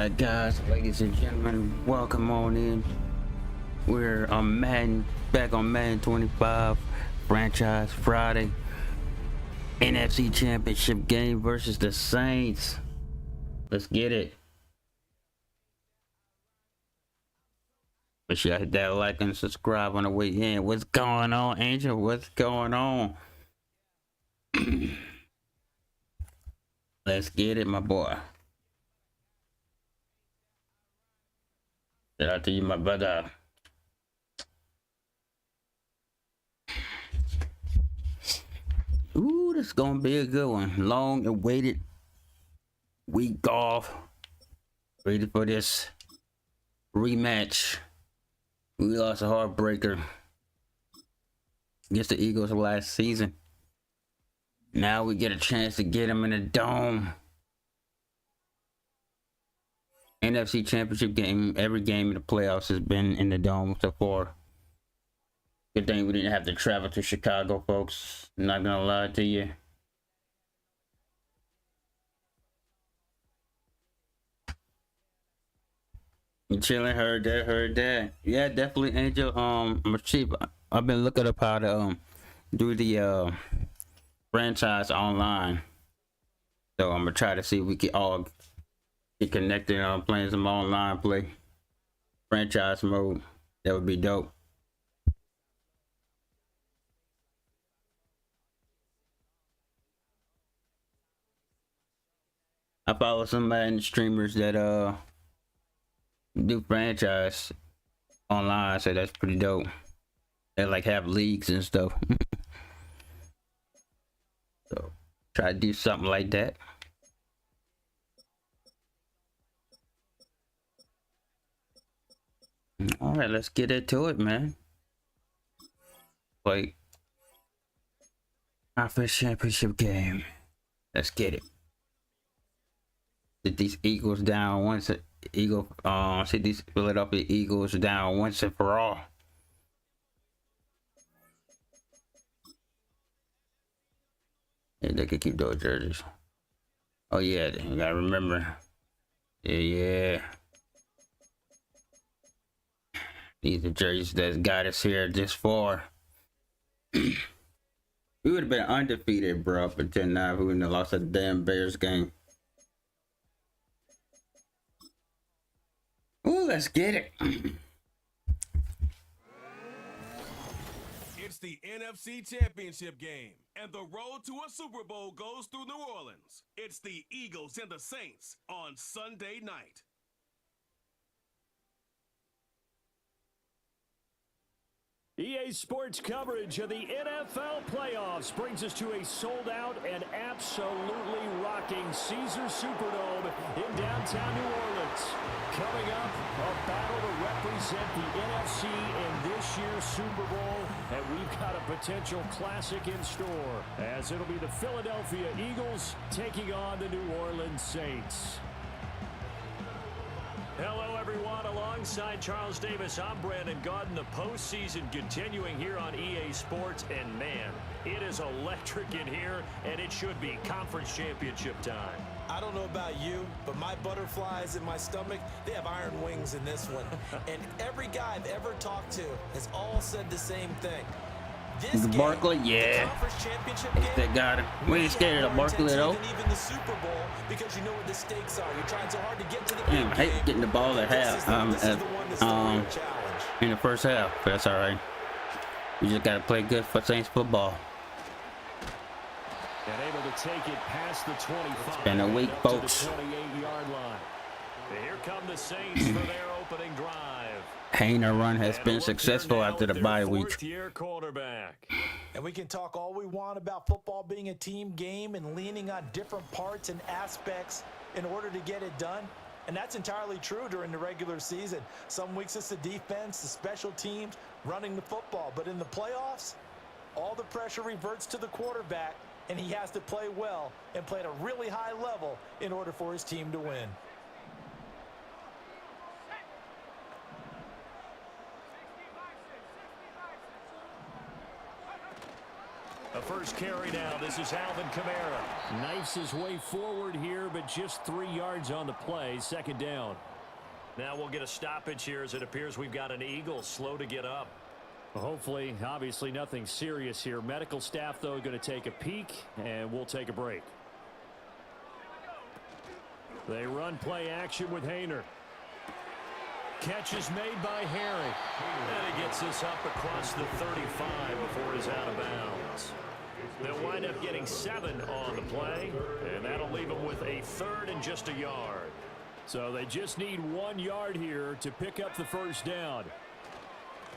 Alright guys, ladies and gentlemen, welcome on in. We're on Madden, back on Madden 25 Franchise Friday. NFC Championship game versus the Saints. Let's get it. Make sure you hit that like and subscribe on the way in. What's going on, Angel? What's going on? Let's get it, my boy. Shout out to you, my brother. Ooh, this is gonna be a good one. Long awaited week off. Ready for this rematch. We lost a heartbreaker against the Eagles last season. Now we get a chance to get them in the dome. NFC Championship game, every game in the playoffs has been in the dome so far. Good thing we didn't have to travel to Chicago, folks. Not gonna lie to you. You chilling? Heard that. Yeah, definitely, Angel. Chief, I've been looking up how to do the franchise online. So I'm gonna try to see if we can all get connected on playing some online play. Franchise mode. That would be dope. I follow some Madden streamers that do franchise online, so that's pretty dope. They like have leagues and stuff. So try to do something like that. All right, let's get into it, man. Like our first championship game. Let's get it. Sit these Eagles down once. Sit these Philadelphia Eagles down once and for all. Yeah, they could keep those jerseys. Oh yeah, you gotta remember. Yeah. These are jerseys that got us here this far. We would have been undefeated, bro, up until now if we wouldn't have lost that damn Bears game. Ooh, let's get it. It's the NFC Championship game, and the road to a Super Bowl goes through New Orleans. It's the Eagles and the Saints on Sunday night. EA Sports coverage of the NFL playoffs brings us to a sold-out and absolutely rocking Caesars Superdome in downtown New Orleans. Coming up, a battle to represent the NFC in this year's Super Bowl, and we've got a potential classic in store, as it'll be the Philadelphia Eagles taking on the New Orleans Saints. Hello, everyone. Alongside Charles Davis, I'm Brandon Gaudin. The postseason continuing here on EA Sports, and man, it is electric in here, and it should be conference championship time. I don't know about you, but my butterflies in my stomach, they have iron wings in this one. And every guy I've ever talked to has all said the same thing. This game, Barkley, yeah. the conference championship game, They got it. We ain't scared of Barkley though. Even the Super Bowl, because you know what the stakes are. You're trying so hard to get to the Damn, I hate getting the ball at half. In the first half, but that's all right. We just gotta play good for Saints football. And able to take it past the 25. It's been a week, folks. To the 28-yard line. Here come the Saints for their opening drive. Hainer run has been successful after the bye week. Quarterback. And we can talk all we want about football being a team game and leaning on different parts and aspects in order to get it done. And that's entirely true during the regular season. Some weeks it's the defense, the special teams, running the football. But in the playoffs, all the pressure reverts to the quarterback, and he has to play well and play at a really high level in order for his team to win. A first carry now. This is Alvin Kamara. Knifes his way forward here, but just 3 yards on the play. Second down. Now we'll get a stoppage here as it appears we've got an Eagle slow to get up. Hopefully, obviously nothing serious here. Medical staff, though, going to take a peek, and we'll take a break. They run play action with Hayner. Catch is made by Harry. And he gets this up across the 35 before he's out of bounds. They'll wind up getting 7 on the play, and that'll leave them with a 3rd and just a yard. So they just need 1 yard here to pick up the first down.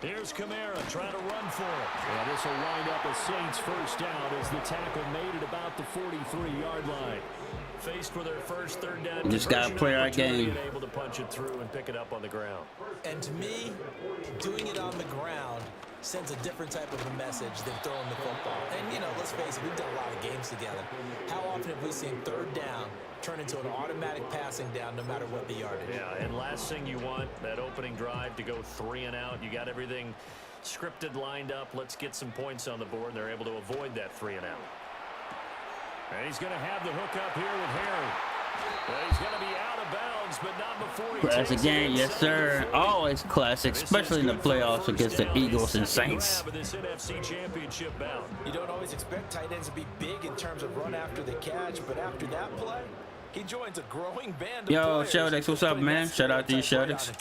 Here's Kamara trying to run for it. And this will wind up a Saints first down as the tackle made it about the 43-yard line. Faced with their first 3rd down. Just got to play our game. Able to punch it through and pick it up on the ground. And to me, doing it on the ground sends a different type of a message than throwing the football. And, you know, let's face it, we've done a lot of games together. How often have we seen 3rd down turn into an automatic passing down no matter what the yardage? Yeah, and last thing you want, that opening drive to go 3 and out. You got everything scripted, lined up. Let's get some points on the board, and they're able to avoid that 3 and out. And he's going to have the hook up here with Harry. And he's going to be out of bounds, but not before he Classic game, yes sir. Always classic, especially in the playoffs against the Eagles and Saints. This NFC Championship bout. You don't always expect tight ends to be big in terms of run after the catch, but after that play, he joins a growing band of Yo, players. Sheldix, what's up, man? Shout out to you, Sheldix.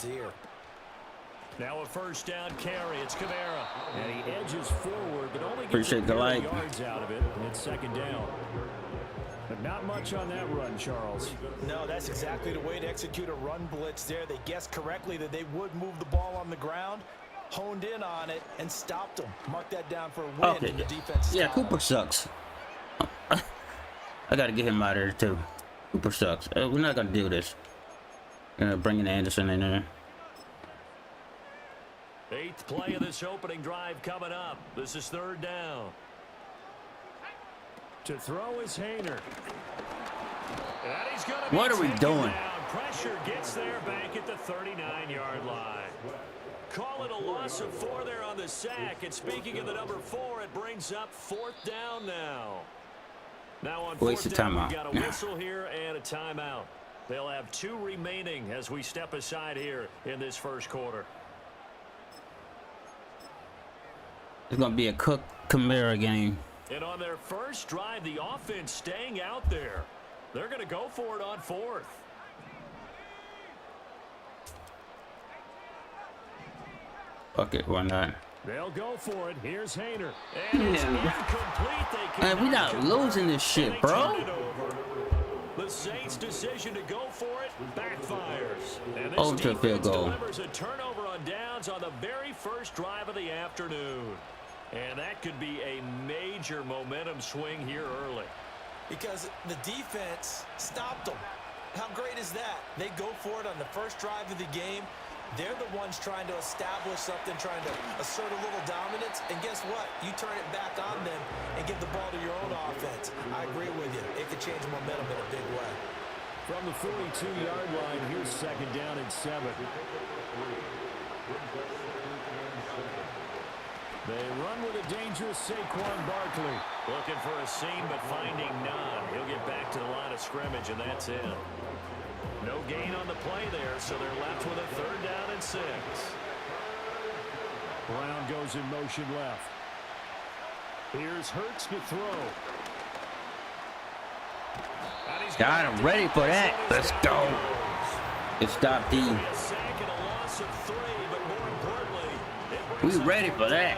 Now a first down carry. It's Kamara. And he edges forward, but only gets Appreciate the like. yards out of it. And it's second down. But not much on that run, Charles. No, that's exactly the way to execute a run blitz there. They guessed correctly that they would move the ball on the ground, honed in on it, and stopped them. Mark that down for a win. Okay. In the defense. Yeah, Cooper sucks. I got to get him out of there, too. Cooper sucks. We're not going to do this. Bringing Anderson in there. 8th play of this opening drive coming up. This is 3rd down. To throw is Hayner. And he's gonna be what are we doing? Down. Pressure gets there back at the 39-yard line. Call it a loss of 4 there on the sack. And speaking of the number 4, it brings up 4th down now. Now on 4th down, we've got a whistle here and a timeout. They'll have 2 remaining as we step aside here in this first quarter. It's going to be a Cook Kamara game. And on their first drive, the offense staying out there. They're going to go for it on 4th. Fuck it, why not? They'll go for it. Here's Hayner. And it's incomplete. Man, we not losing this shit, bro. The Saints' decision to go for it backfires. And this Over to field goal. delivers a turnover on downs on the very first drive of the afternoon. And that could be a major momentum swing here early. Because the defense stopped them. How great is that? They go for it on the first drive of the game. They're the ones trying to establish something, trying to assert a little dominance. And guess what? You turn it back on them and give the ball to your own offense. I agree with you. It could change momentum in a big way. From the 42-yard line, here's 2nd down and 7. They run with a dangerous Saquon Barkley. Looking for a seam, but finding none. He'll get back to the line of scrimmage, and that's it. No gain on the play there, so they're left with a 3rd down and 6. Brown goes in motion left. Here's Hurts to throw. Got him ready for that. Let's go. It's stop D. We ready for that.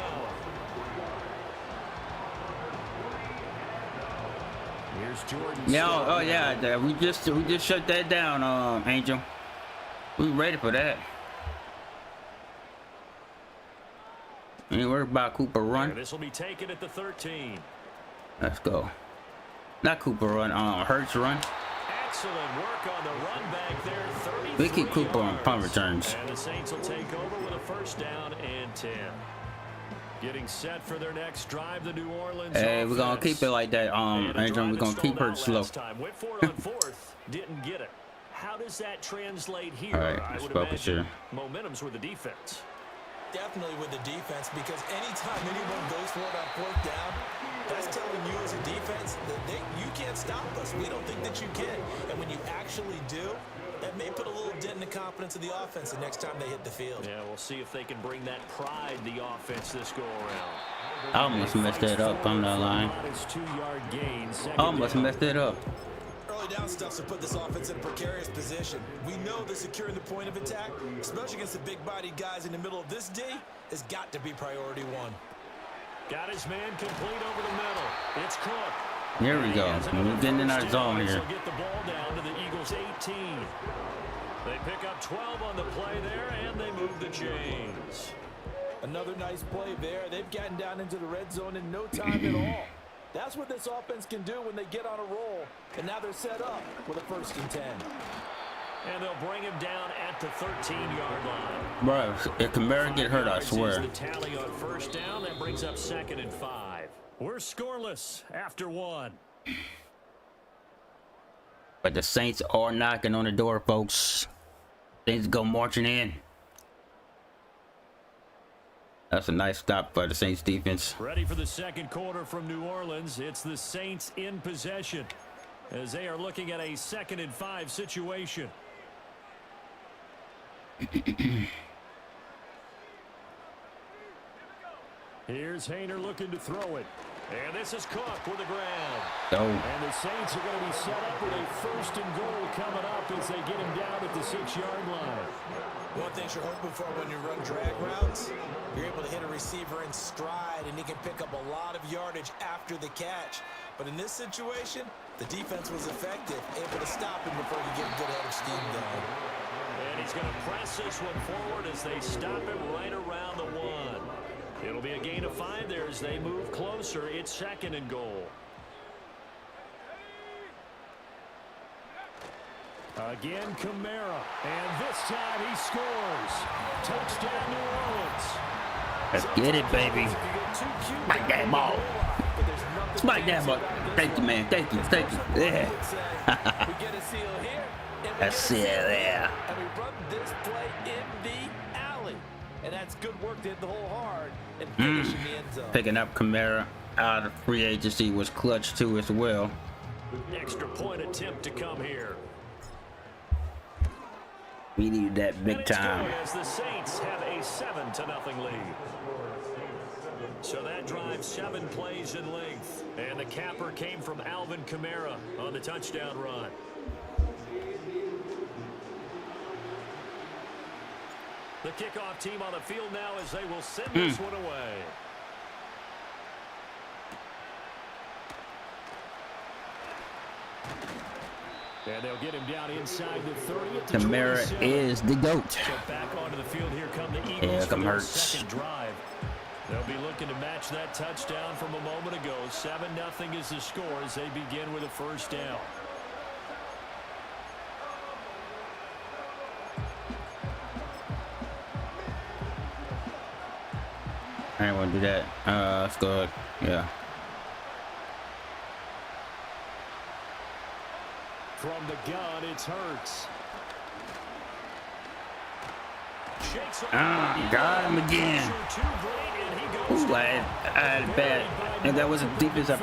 Yeah, oh yeah, we just shut that down, Angel. We ready for that. Ain't worried about Cooper run. This will be taken at the 13. Let's go. Not Cooper run, Hurts run. Excellent work on the run back there. We keep Cooper on punt returns. And the Saints will take over with a 1st down and 10. Getting set for their next drive, the New Orleans Hey, we're gonna keep it like that, Angel. We're gonna keep her slow. Went for it on 4th, didn't get it. How does that translate here? All right, I let's would focus imagine here. momentum's with the defense. Definitely with the defense, because anytime anyone goes for it on 4th down, that's telling you as a defense that you can't stop us. We don't think that you can. And when you actually do, that may put a little dent in the confidence of the offense the next time they hit the field. Yeah, we'll see if they can bring that pride, the offense, this go-around. I almost messed that up on that line. I almost messed it up. Early down stuffs will put this offense in a precarious position. We know that securing the point of attack, especially against the big-bodied guys in the middle of this D, has got to be priority one. Got his man complete over the middle. It's Cook. Here we go. We're getting in our zone here. Get the ball down to the Eagles 18. They pick up 12 on the play there, and they move the chains. Another nice play there. They've gotten down into the red zone in no time at all. That's what this offense can do when they get on a roll. And now they're set up with a 1st and 10. And they'll bring him down at the 13-yard line. Bro, if Kamara get hurt, I swear. The tally on 1st down. That brings up 2nd and 5. We're scoreless after 1. But the Saints are knocking on the door, folks. Saints go marching in. That's a nice stop by the Saints defense. Ready for the second quarter from New Orleans. It's the Saints in possession as they are looking at a 2nd and 5 situation. Here's Hayner looking to throw it. And this is Cook with the ground. Oh. And the Saints are going to be set up with a 1st and goal coming up as they get him down at the 6-yard line. One thing you're hoping for when you run drag routes, you're able to hit a receiver in stride, and he can pick up a lot of yardage after the catch. But in this situation, the defense was effective, able to stop him before he get a good head of steam going. And he's going to press this one forward as they stop him right around the 1. It'll be a gain of 5 there as they move closer. It's 2nd and goal. Again, Kamara. And this time he scores. Touchdown, New Orleans. Let's get it, baby. Smack that ball. Smack that ball. Thank you, man. Thank you. Thank you. Yeah. That's it there. And we run this play in the alley. And that's good work to hit the hole hard and finish in the end zone. Picking up Kamara out of free agency was clutch too as well. Extra point attempt to come here. We need that big time. As the Saints have a 7-0 lead. So that drives 7 plays in length. And the capper came from Alvin Kamara on the touchdown run. The kickoff team on the field now as they will send this one away. And they'll get him down inside the 30 at the Kamara is the GOAT. So back onto the field, here come the Eagles Yeah, for their hurts. second drive. They'll be looking to match that touchdown from a moment ago. 7-0 is the score as they begin with a 1st down. I didn't want to do that. Let's go. Yeah. From the gun, it's Hurts. Got him again. Ooh, I had bad. And that was a defense I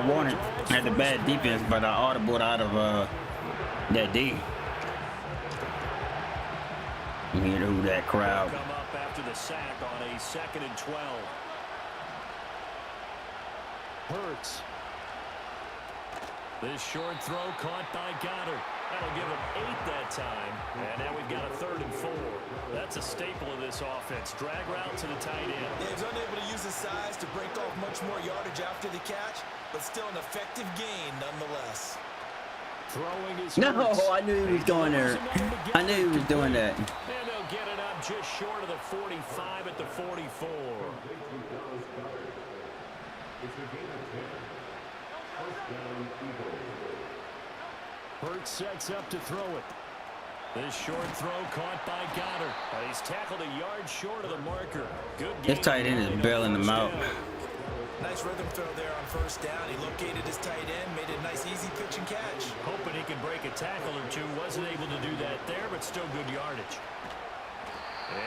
wanted. I had a bad defense, but I audibled out of that D. You hear who that crowd. Come up after the sack on a 2nd and 12. Hurts. This short throw caught by Goddard. That'll give him 8 that time. And now we've got a 3rd and 4. That's a staple of this offense. Drag route to the tight end. Yeah, he's unable to use his size to break off much more yardage after the catch, but still an effective gain nonetheless. Throwing his No, Hurts. I knew he was going there. I knew he was doing that. And they'll get it up just short of the 45 at the 44. Hurts sets up to throw it. This short throw caught by Goddard. He's tackled a yard short of the marker. Good game. This tight end is bailing them out. Nice rhythm throw there on 1st down. He located his tight end, made a nice easy pitch and catch. Hoping he could break a tackle or two. Wasn't able to do that there, but still good yardage.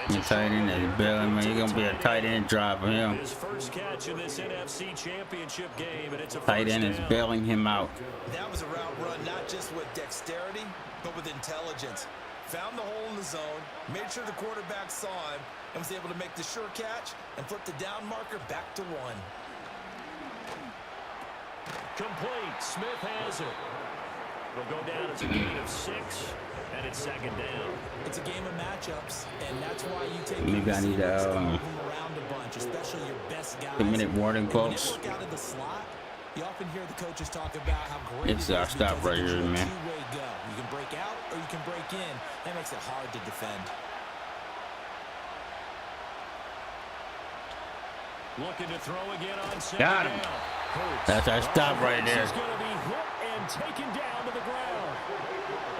The tight end is bailing, man. He's gonna be a tight end drive for him. His first catch in this NFC Championship game, and it's a Tight end is bailing him out. That was a route run, not just with dexterity, but with intelligence. Found the hole in the zone, made sure the quarterback saw him, and was able to make the sure catch and flip the down marker back to 1. Complete. Smith has it. Will go down as a gain of 6, and it's 2nd down. It's a game of matchups, and that's why you take Maybe I need move them around a bunch, especially your best guys. 2-minute warning, folks. When you work out of the slot, you often hear the coaches talk about how great It's our stop right here, man. Two-way go. You can break out or you can break in. That makes it hard to defend. Looking to throw again on 2nd Got him. down. That's our stop right there. He's going to be hit and taken down to the ground.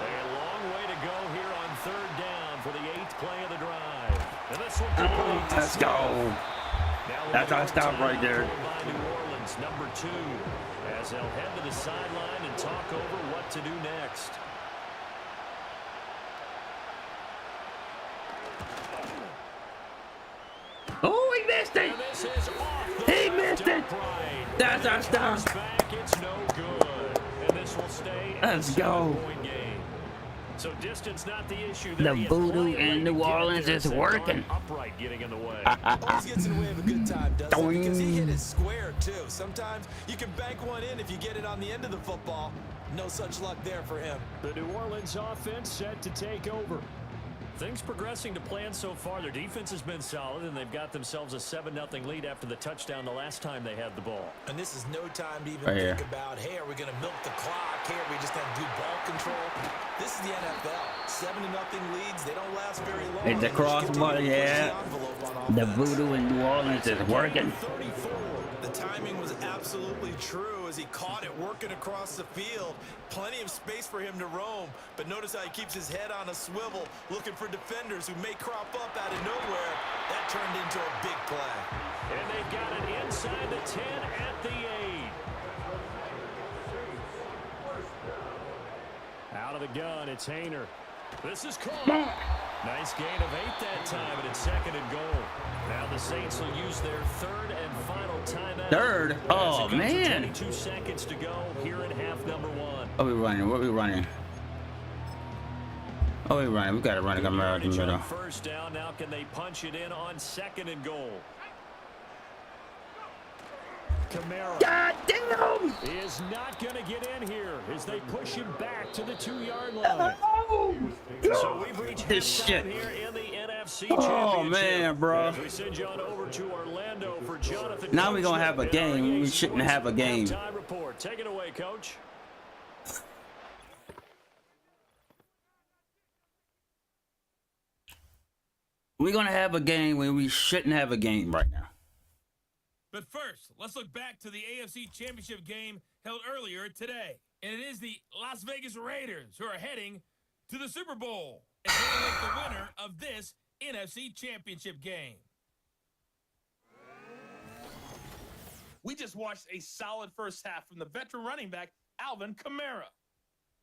A long way to go here on 3rd down for the 8th play of the drive. And this one complete. Let's go. That's our stop right there. By New Orleans, number 2, as they'll head to the sideline and talk over what to do next. Oh, he missed it. He missed it. That's our stop. It's no good. And this will stay. Let's go. So distance not the issue. The voodoo in New Orleans is working. Upright getting in the way. Always gets in the way of a good time, doesn't it? Because he hit it square, too. Sometimes you can bank one in if you get it on the end of the football. No such luck there for him. The New Orleans offense set to take over. Things progressing to plan so far. Their defense has been solid, and they've got themselves a 7-0 lead after the touchdown the last time they had the ball. And this is no time to even think about, hey, are we going to milk the clock? Hey, are we just going to do ball control? This is the NFL. 7-0 leads. They don't last very long. It's a crossbar, yeah. The voodoo in New Orleans is working. 34. The timing was absolutely true as he caught it working across the field. Plenty of space for him to roam, but notice how he keeps his head on a swivel, looking for defenders who may crop up out of nowhere. That turned into a big play. And they've got it inside the 10 at the 8. Out of the gun, it's Hayner. This is caught. Nice gain of 8 that time, and it's 2nd and goal. Now the Saints will use their 3rd and final timeout. 3rd? Oh, man. 22 seconds to go here in half number 1. What are we running? What are we running? Oh, we running. We got to run a camera out in the middle. First down. Now can they punch it in on 2nd and goal? Kamara. God damn! Is not going to get in here as they push him back to the 2-yard line. Oh, so we've reached this shit. Here in the NFC Oh man, bro. we send you on over to Orlando for Jonathan. Now we're gonna have a game. We shouldn't have a game. Time report. Take it away, Coach. We're gonna have a game when we shouldn't have a game right now. But first, let's look back to the AFC Championship game held earlier today. And it is the Las Vegas Raiders who are heading to the Super Bowl. And they will make the winner of this NFC Championship game. We just watched a solid first half from the veteran running back, Alvin Kamara.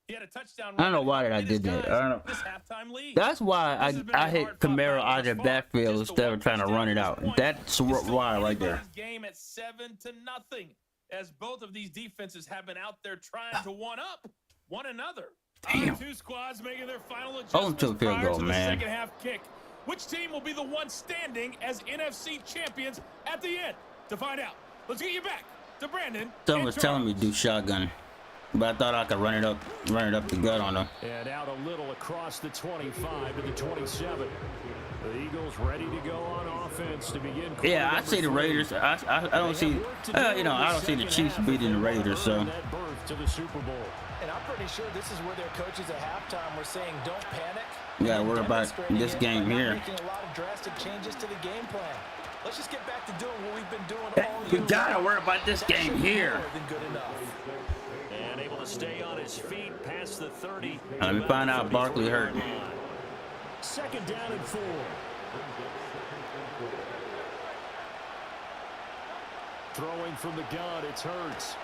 He had a touchdown. I don't know why I did that. I don't know. This halftime lead. That's why I hit Kamara out of the backfield instead of trying to run it out. That's why right there. Game at 7-0, as both of these defenses have been out there trying to one-up one another. Damn. Two squads making their final Hold adjustments to the field prior goal, to the man. second half kick. Which team will be the one standing as NFC champions at the end? To find out, let's get you back to Brandon. Someone was telling me to do shotgun, but I thought I could run it up the gut on them. And out a little across the 25 to the 27. The Eagles ready to go on offense to begin. Yeah, I see the Raiders. I don't see, I don't see the Chiefs beating the Raiders. So. To the Super Bowl. And I'm pretty sure this is where their coaches at halftime were saying, "Don't panic." You gotta worry about this game here. Making a lot of drastic changes to the game plan. Let's just get back to doing what we've been doing all year. We gotta worry about this game here. More than good enough. And able to stay on his feet past the 30. Let me find out Barkley hurt. 2nd down and 4. Throwing from the gun, it's Hurts.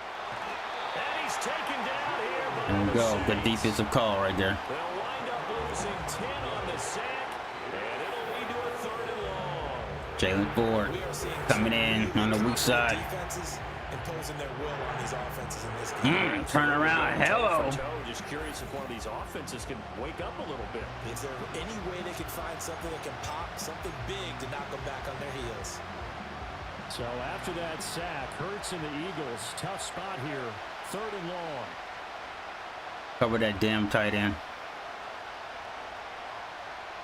And he's taken down here by There we the go. Saints. Good defensive call right there. They'll wind up losing 10 on the sack, and it'll lead to a Jalen Ford We are seeing coming in on the weak side. defenses imposing their will on these offenses in this game. Turn around. Hello. Just curious if one of these offenses can wake up a little bit. Is there any way they can find something that can pop, something big to knock them back on their heels? So after that sack, Hurts and the Eagles, tough spot here, 3rd and long. Cover that damn tight end.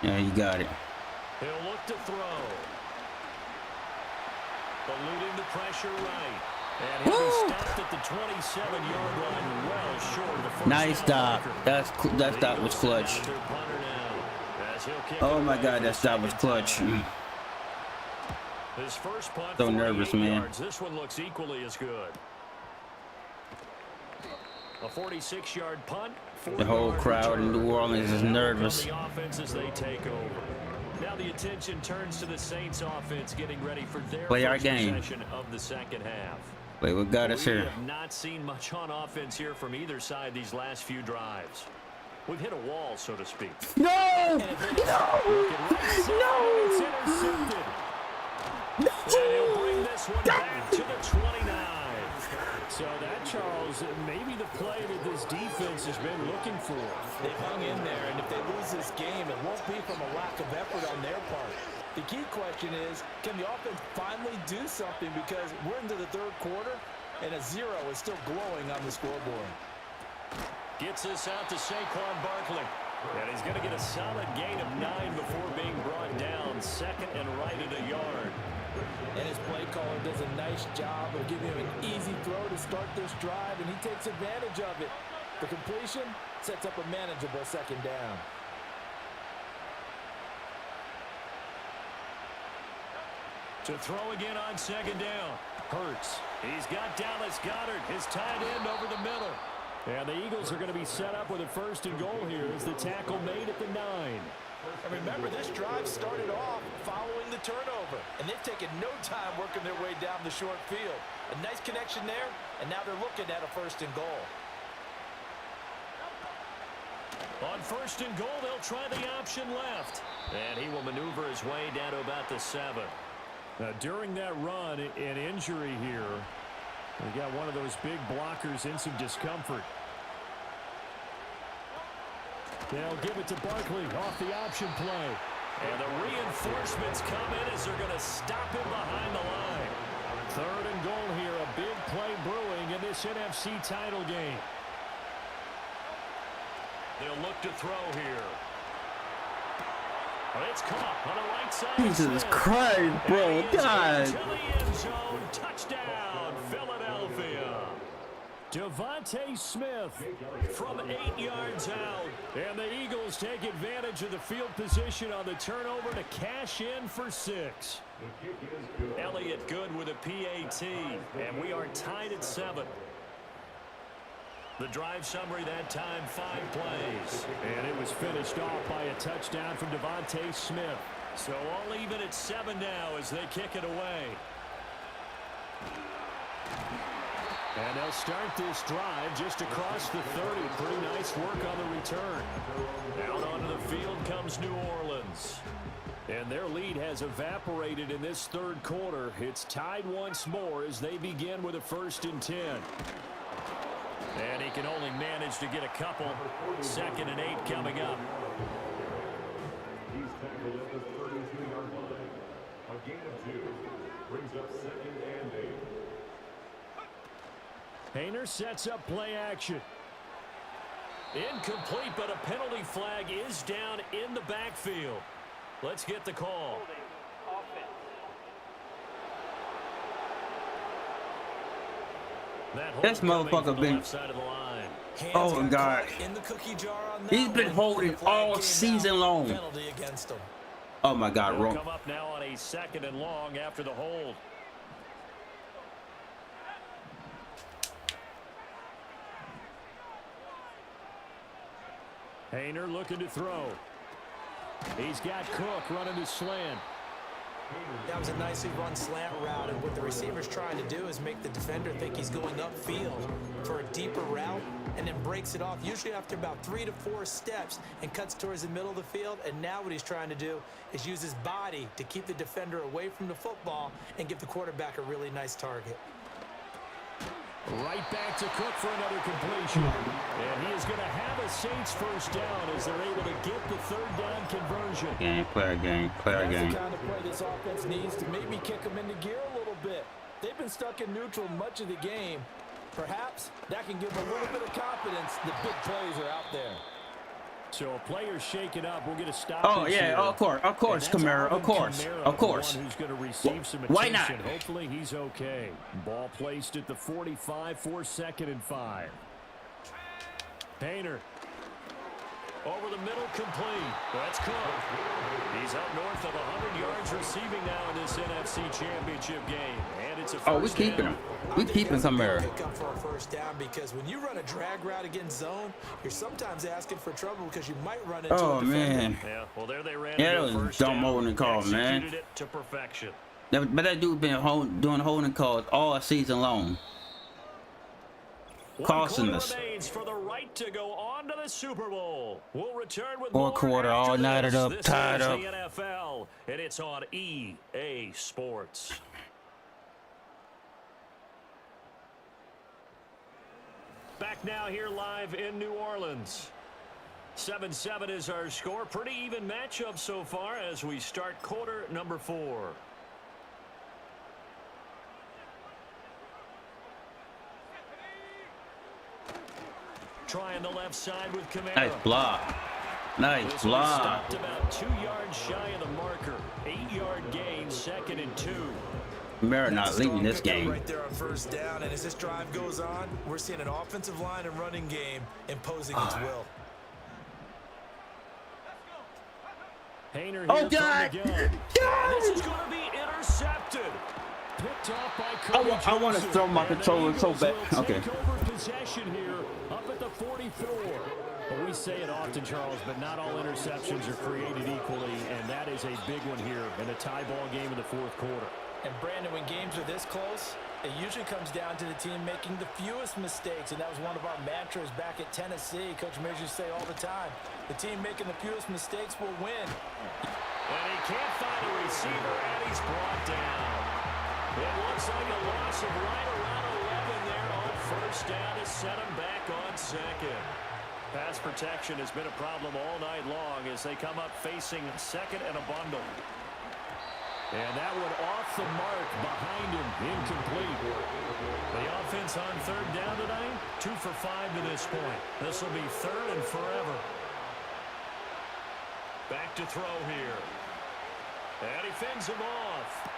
Yeah, you got it. He'll look to throw. Eluding the pressure right. And he'll be stopped at the 27-yard line, well short of the first. Nice stop. That stop was clutch. Oh my God, that stop was clutch. His first punt, So nervous, man. yards. This one looks equally as good. A 46-yard punt. The whole crowd in New Orleans is nervous. The offense as they take over. Now the attention turns to the Saints offense getting ready for their Play our first game. possession of the second half. Wait, what got us We here? have not seen much on offense here from either side these last few drives. We've hit a wall, so to speak. No! No! It's intercepted. And he'll bring this one back to the 29. So that, Charles, may be the play that this defense has been looking for. They've hung in there, and if they lose this game, it won't be from a lack of effort on their part. The key question is, can the offense finally do something? Because we're into the 3rd quarter, and a 0 is still glowing on the scoreboard. Gets this out to Saquon Barkley. And he's going to get a solid gain of 9 before being brought down. 2nd and right at a yard. And his play caller does a nice job of giving him an easy throw to start this drive, and he takes advantage of it. The completion sets up a manageable 2nd down. To throw again on 2nd down. Hurts. He's got Dallas Goedert, his tight end, over the middle. And the Eagles are going to be set up with a 1st and goal here as the tackle made at the 9. And remember, this drive started off following the turnover, and they've taken no time working their way down the short field. A nice connection there, and now they're looking at a 1st and goal. On 1st and goal, they'll try the option left. And he will maneuver his way down to about the 7. During that run, an injury here. We got one of those big blockers in some discomfort. They'll give it to Barkley off the option play. And the reinforcements come in as they're going to stop him behind the line. 3rd and goal here, a big play brewing in this NFC title game. They'll look to throw here. It's caught on the right side. Jesus Christ, bro. God. To the end zone. Touchdown, Philadelphia. Devontae Smith from 8 yards out. And the Eagles take advantage of the field position on the turnover to cash in for 6. Elliott good with a PAT. And we are tied at 7. The drive summary that time, 5 plays. And it was finished off by a touchdown from Devontae Smith. So all even at 7 now as they kick it away. And they'll start this drive just across the 30. Pretty nice work on the return. Out onto the field comes New Orleans. And their lead has evaporated in this 3rd quarter. It's tied once more as they begin with a 1st and 10. And he can only manage to get a couple. 2nd and 8 coming up. He's tackled at the 32-yard line. A gain of 2 brings up 2nd and 8. Hayner sets up play action. Incomplete, but a penalty flag is down in the backfield. Let's get the call. This motherfucker been. Oh my God. In the cookie jar on that He's been one. holding The flag all came season out. long. Penalty against him. Oh my God, They'll wrong. come up now on a 2nd and long after the hold. Hayner looking to throw. He's got Cook running the slant. That was a nicely run slant route, and what the receiver's trying to do is make the defender think he's going upfield for a deeper route. and then breaks it off, usually after about 3 to 4 steps, and cuts towards the middle of the field. And now what he's trying to do is use his body to keep the defender away from the football and give the quarterback a really nice target. Right back to Cook for another completion. And he is going to have a Saints first down as they're able to get the third down conversion. Player game. That's the kind of play this offense needs to maybe kick them into gear a little bit. They've been stuck in neutral much of the game. Perhaps that can give them a little bit of confidence that big plays are out there. So a player shaken up. We'll get a stop. Oh yeah, of course, Kamara, of course. Who's going to receive some Why not? attention. Hopefully he's okay. Ball placed at the 45 for 2nd and 5. Painter. Over the middle, complete. That's Cook. He's up north of 100 yards receiving now in this NFC Championship game. And it's a first we keeping him. We keeping Kamara. Pick up for a first down because when you run a drag route against zone, you're sometimes asking for trouble because you might run into a defender. Man. Yeah, well, there they ran. Yeah, that was dumb holding call, man. Executed it to perfection. But that dude been doing holding calls all season long. Costing us. Remains for the right to go on to the Super Bowl. We'll return with Fourth quarter, all nighted up, tied up. The NFL, and it's on EA Sports. Back now here live in New Orleans. 7-7 is our score. Pretty even matchup so far as we start quarter number 4. Trying the left side with Kamara. Nice block. Nice block. Stopped about 2 yards shy of the marker. 8-yard gain, 2nd and 2. Kamara not leaving this game. Right there on first down, and as this drive goes on, we're seeing an offensive line and running game imposing its will. Hayner Oh, here God. from the gun. This is going to be intercepted. Picked off by Cody I want to Johnson. throw my And the controller so Eagles bad. will Okay. take over possession here up at the 44. Well, we say it often, Charles, but not all interceptions are created equally, and that is a big one here in a tie ball game in the 4th quarter. And Brandon, when games are this close, it usually comes down to the team making the fewest mistakes, and that was one of our mantras back at Tennessee. Coach Mears used to say all the time, the team making the fewest mistakes will win. And he can't find a receiver, and he's brought down. It looks like a loss of right around 11 there on first down to set him back on 2nd. Pass protection has been a problem all night long as they come up facing 2nd and a bundle. And that one off the mark behind him, incomplete. The offense on 3rd down tonight, 2 for 5 to this point. This will be 3rd and forever. Back to throw here. And he fends him off.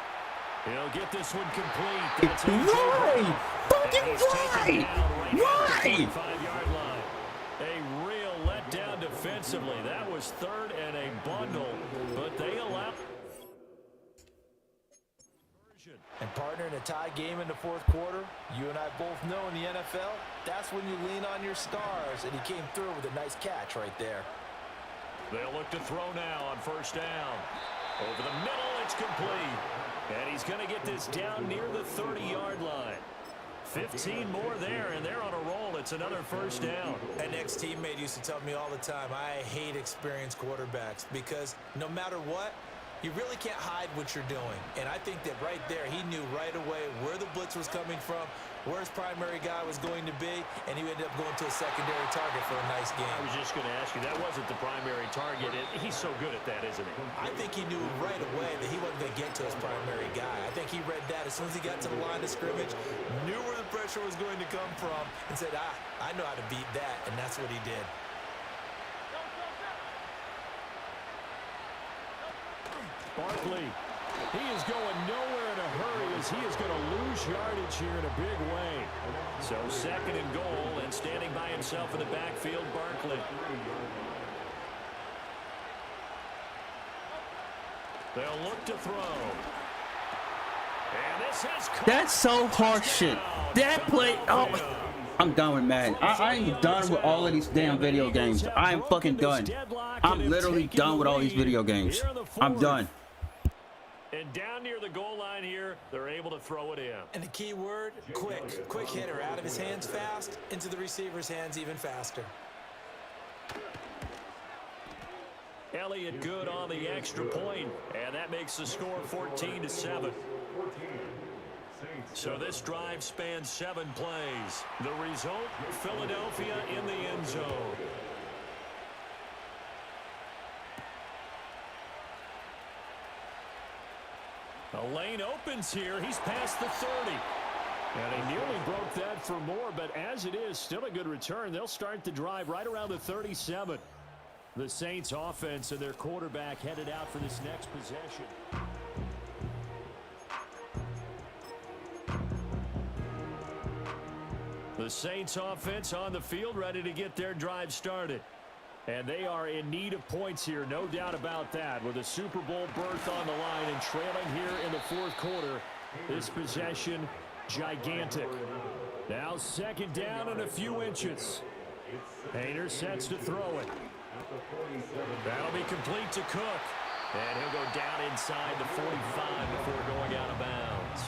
He'll get this one complete. That's Why? Fucking why? Why? 5-yard line. A real letdown defensively. That was 3rd and a bundle, but they allowed. And partner, in a tie game in the 4th quarter, you and I both know in the NFL, that's when you lean on your stars, and he came through with a nice catch right there. They'll look to throw now on first down. Over the middle, it's complete. And he's going to get this down near the 30-yard line. 15 more there, and they're on a roll. It's another first down. An ex-teammate used to tell me all the time, I hate experienced quarterbacks because no matter what, you really can't hide what you're doing. And I think that right there, he knew right away where the blitz was coming from, where his primary guy was going to be, and he ended up going to a secondary target for a nice game. I was just going to ask you, that wasn't the primary target. He's so good at that, isn't he? I think he knew right away that he wasn't going to get to his primary guy. I think he read that as soon as he got to the line of scrimmage, knew where the pressure was going to come from, and said, I know how to beat that, and that's what he did. Barkley, he is going nowhere in a hurry as he is going to lose yardage here in a big way. So 2nd and goal, and standing by himself in the backfield, Barkley. They'll look to throw. And this is That's so hard shit. That play. Oh, I'm done with Madden. I am done with all of these damn video games. I am fucking done. I'm literally done with all these video games. I'm done. And down near the goal line here. They're able to throw it in. And the key word, quick. Quick hitter, out of his hands fast, into the receiver's hands even faster. Elliott good on the extra point, and that makes the score 14-7. So this drive spans 7 plays. The result, Philadelphia in the end zone. The lane opens here. He's past the 30. And he nearly broke that for more, but as it is, still a good return. They'll start the drive right around the 37. The Saints offense and their quarterback headed out for this next possession. The Saints offense on the field ready to get their drive started. And they are in need of points here, no doubt about that. With a Super Bowl berth on the line and trailing here in the fourth quarter, this possession gigantic. Now second down and a few inches. Hainer sets to throw it. That'll be complete to Cook. And he'll go down inside the 45 before going out of bounds.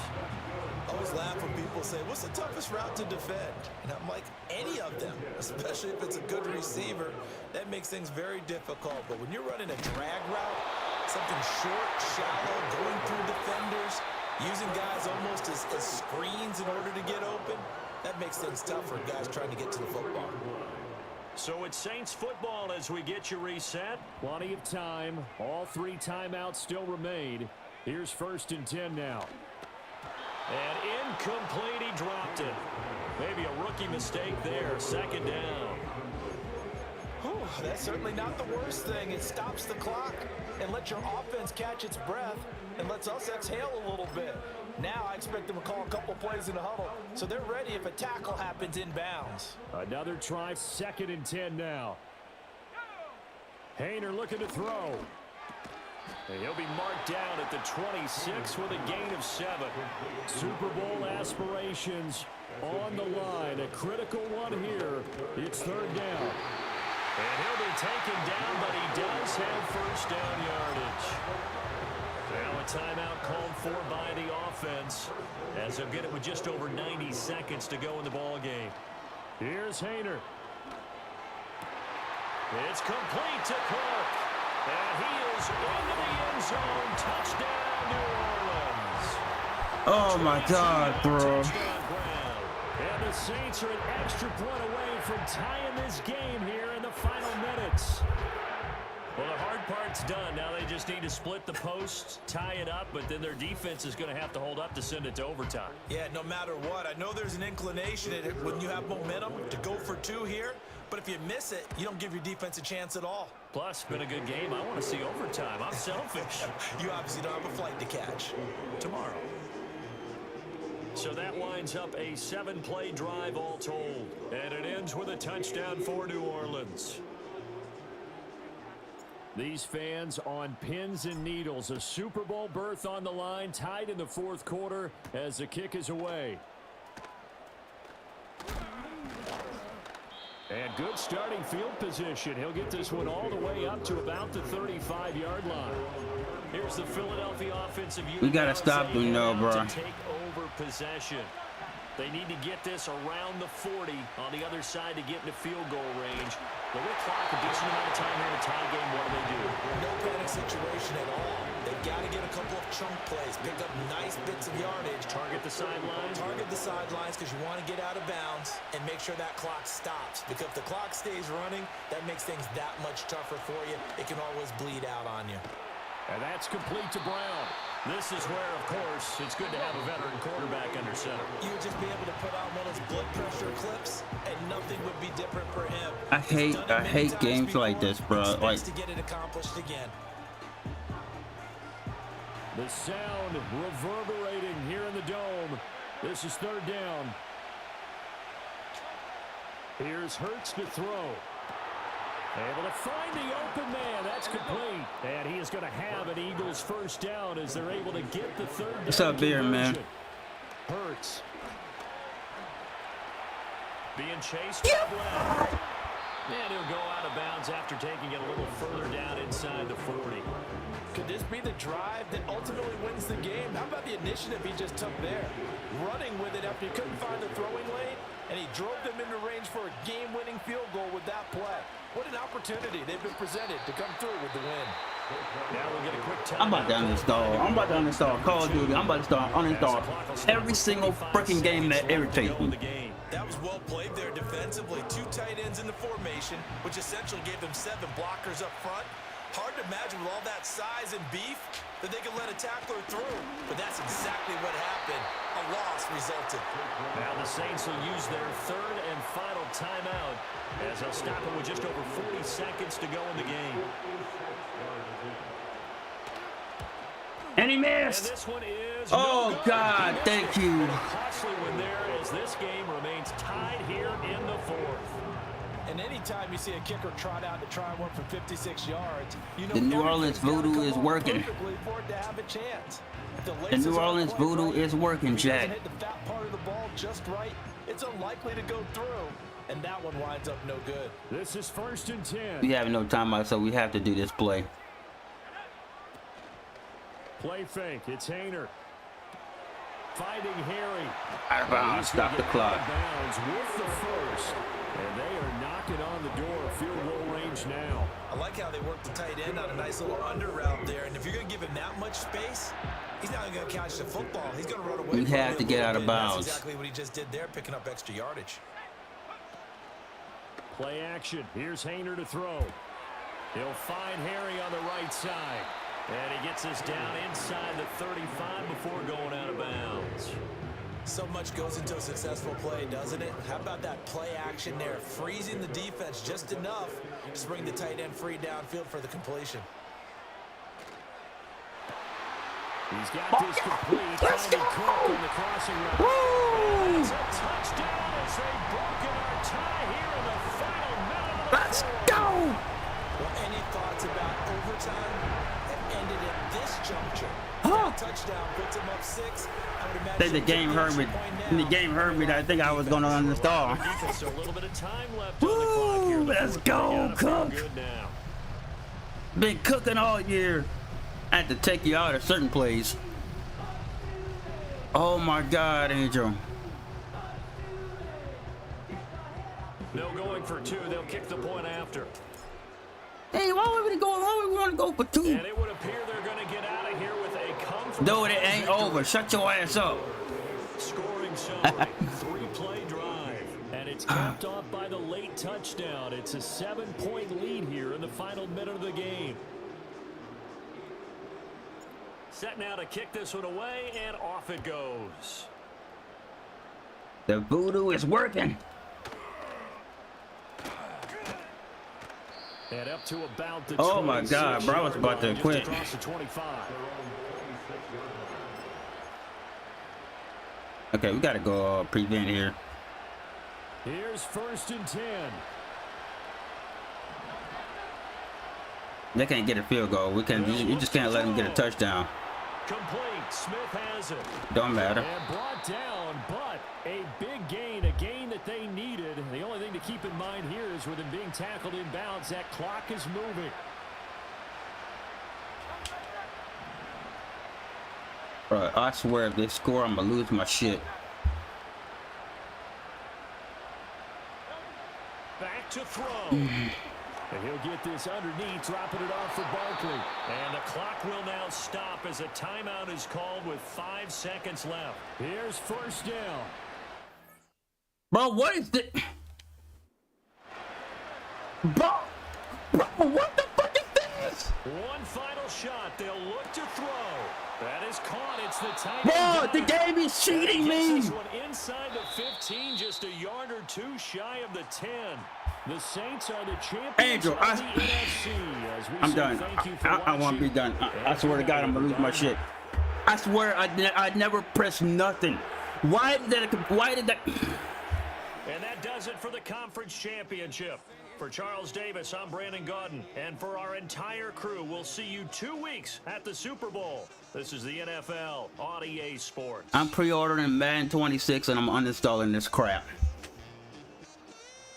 I always laugh when people say, what's the toughest route to defend? And I'm like, any of them, especially if it's a good receiver. That makes things very difficult. But when you're running a drag route, something short, shallow, going through defenders, using guys almost as screens in order to get open, that makes things tough for guys trying to get to the football. So it's Saints football as we get you reset. Plenty of time. All 3 timeouts still remain. Here's 1st and 10 now. And incomplete, he dropped it. Maybe a rookie mistake there. Second down. Whew, that's certainly not the worst thing. It stops the clock and lets your offense catch its breath and lets us exhale a little bit. Now I expect them to call a couple plays in the huddle, so they're ready if a tackle happens inbounds. Another try, 2nd and 10 now. Hainer looking to throw. And he'll be marked down at the 26 with a gain of 7. Super Bowl aspirations on the line. A critical one here. It's 3rd down. And he'll be taken down, but he does have 1st down yardage. Now a timeout called for by the offense as they'll get it with just over 90 seconds to go in the ball game. Here's Hainer. It's complete to Cook. And he is into the end zone. Touchdown, New Orleans. Oh my God, bro. And the Saints are an extra point away from tying this game here in the final minutes. Well, the hard part's done. Now they just need to split the posts, tie it up, but then their defense is going to have to hold up to send it to overtime. Yeah, no matter what. I know there's an inclination when you have momentum to go for 2 here, but if you miss it, you don't give your defense a chance at all. Plus, it's been a good game. I want to see overtime. I'm selfish. You obviously don't have a flight to catch. Tomorrow. So that winds up a 7-play drive all told. And it ends with a touchdown for New Orleans. These fans on pins and needles. A Super Bowl berth on the line, tied in the fourth quarter as the kick is away. And good starting field position. He'll get this one all the way up to about the 35-yard line. Here's the Philadelphia offensive unit. We gotta stop them, though, bro. To take over possession. They need to get this around the 40 on the other side to get into field goal range. They will clock a decent amount of time here in a tie game. What do? No panic situation at all. They've got to get a couple of chunk plays, pick up nice bits of yardage. Target the sidelines. Target the sidelines because you want to get out of bounds and make sure that clock stops. Because if the clock stays running, that makes things that much tougher for you. It can always bleed out on you. And that's complete to Brown. This is where, of course, it's good to have a veteran quarterback under center. You would just be able to put on one of those blood pressure clips, and nothing would be different for him. I hate games before, like this, bro. Like to get it accomplished again. The sound reverberating here in the dome. This is 3rd down. Here's Hurts to throw. Able to find the open man. That's complete. And he is going to have an Eagles 1st down as they're able to get the 3rd down. What's up here, man? Hurts. Being chased by Brown. And he'll go out of bounds after taking it a little further down inside the 40. Could this be the drive that ultimately wins the game? How about the initiative he just took there? Running with it after he couldn't find the throwing lane, and he drove them into range for a game-winning field goal with that play. What an opportunity they've been presented to come through with the win. Now we'll get a quick time. I'm about to uninstall Call of Duty. I'm about to uninstall every single freaking game that irritates me. That was well played there defensively. 2 tight ends in the formation, which essentially gave them 7 blockers up front. Hard to imagine with all that size and beef that they could let a tackler through. But that's exactly what happened. A loss resulted. Now the Saints will use their 3rd and final timeout as they'll stop it with just over 40 seconds to go in the game. And he And missed. this one is Oh, God, thank you. A costly one there as this game remains tied here in the 4th. And anytime you see a kicker trot out to try one for 56 yards, you know The New Orleans everything's gotta voodoo come is off working. perfectly for it to have a chance. If The laces New are Orleans quite voodoo right, is working, if he doesn't Jack. hit the fat part of the ball just right, it's unlikely to go through, and that one winds up no good. This is 1st and 10. We have no timeout, so we have to do this play. Play fake. It's Hayner. Fighting Harry. Out of bounds. Stop the clock. Bounds with the first. And they are knocking on the door of field goal range now. I like how they work the tight end on a nice little under route there, and if you're going to give him that much space, he's not going to catch the football. He's going to run away. We from have it to a get little out of bit. bounds. That's exactly what he just did there, picking up extra yardage. Play action. Here's Hayner to throw. He'll find Harry on the right side. And he gets us down inside the 35 before going out of bounds. So much goes into a successful play, doesn't it? How about that play action there, freezing the defense just enough to bring the tight end free downfield for the completion. He's got this complete. Let's go! Cook on the crossing route. Woo! It's a touchdown as they've broken our tie here in the final minute. Let's go! Well, any thoughts about overtime have ended at this juncture? Huh. That touchdown puts him up 6. I would I imagine think the game heard me. The game heard me that I think I was going to uninstall. Defense, so a little bit of time left on the clock here. Woo! Let's go, Cook. Good now. Been cooking all year. I had to take you out of certain plays. Oh my God, Angel. No going for 2. They'll kick the point after. Hey, why would we go? Why would we want to go for 2? And it would appear they're going to get out of here with a comfortable No, it ain't victory. over. Shut your ass up. Scoring summary, 3-play drive. And it's capped off by the late touchdown. It's a 7-point lead here in the final minute of the game. Set now to kick this one away, and off it goes. The voodoo is working. And up to about the Oh my God, bro, I was about to 26-yard line, quit. just across the 25. Okay, we gotta go prevent here. Here's 1st and 10. They can't get a field goal. We can. You just can't let them get a touchdown. Complete. Smith has it. Don't matter. And brought down, but a big gain, a gain that they needed. The only thing to keep in mind here is with him being tackled inbounds, that clock is moving. Bro, I swear if they score, I'm gonna lose my shit. Back to throw. And he'll get this underneath, dropping it off for Barkley. And the clock will now stop as a timeout is called with 5 seconds left. Here's 1st down. Bro, what is this? Bro, what the fuck is this? One final shot. They'll look to throw. That is caught. It's the tight Bro, end. the game is cheating me. This one inside the 15, just a yard or 2 shy of the 10. The Saints are the champions Angel, of the NFC. As we I'm say done. thank you for I want to be watching. done. I swear to God, I'm gonna lose my shit. I swear I never pressed nothing. Why did that? And that does it for the conference championship. For Charles Davis, I'm Brandon Gaudin. And for our entire crew, we'll see you 2 weeks at the Super Bowl. This is the NFL on EA Sports. I'm pre-ordering Madden 26 and I'm uninstalling this crap.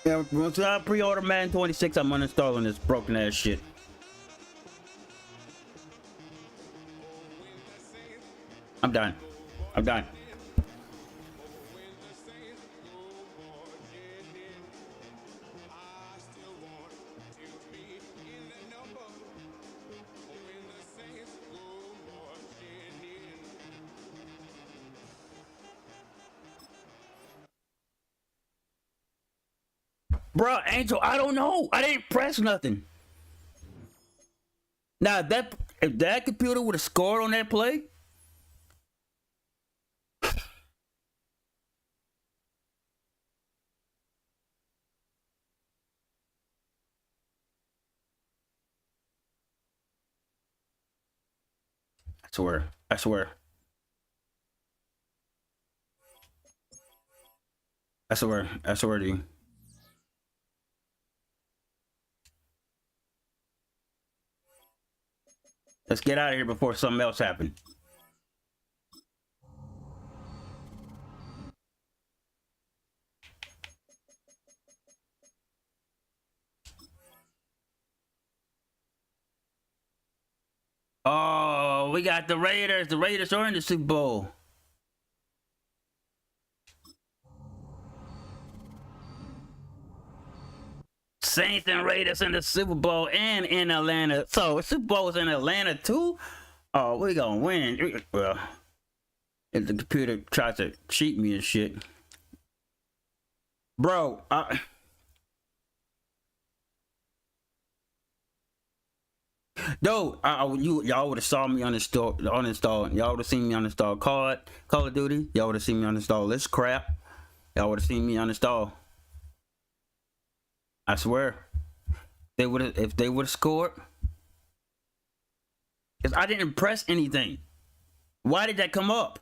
Yeah, once I pre-order Madden 26, I'm uninstalling this broken ass shit. I'm done. I'm done. Bruh, Angel, I don't know. I didn't press nothing. Now if that computer would have scored on that play, I swear. I swear. I swear. I swear to you. Let's get out of here before something else happens. Oh, we got the Raiders. The Raiders are in the Super Bowl. Saints and Raiders in the Super Bowl and in Atlanta. So Super Bowl is in Atlanta too. Oh, we gonna win. Well, if the computer tries to cheat me and shit, bro. Y'all would have saw me uninstall. Y'all would have seen me uninstall Call of Duty. Y'all would have seen me uninstall this crap. Y'all would have seen me uninstall. I swear. If they would have scored. Because I didn't press anything. Why did that come up?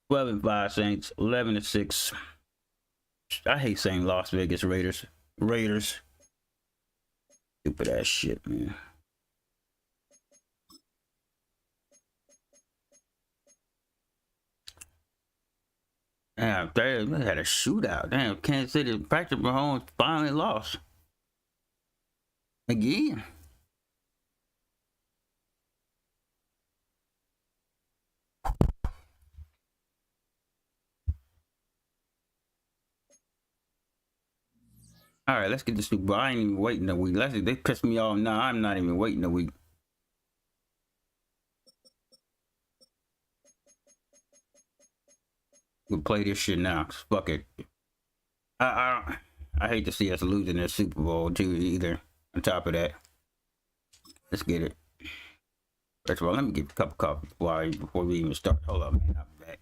Twelve and 5 Saints, 11 and 6. I hate saying Las Vegas Raiders. Raiders. Stupid ass shit, man. Damn, they had a shootout. Damn, Kansas City, Patrick Mahomes finally lost. Again. All right, let's get this Super Bowl. I ain't even waiting a week. They pissed me off. No, I'm not even waiting a week. We'll play this shit now. Fuck it. I hate to see us losing the Super Bowl too either. On top of that, let's get it. First of all, let me get a cup of coffee before we even start. Hold up, man. I'll be back.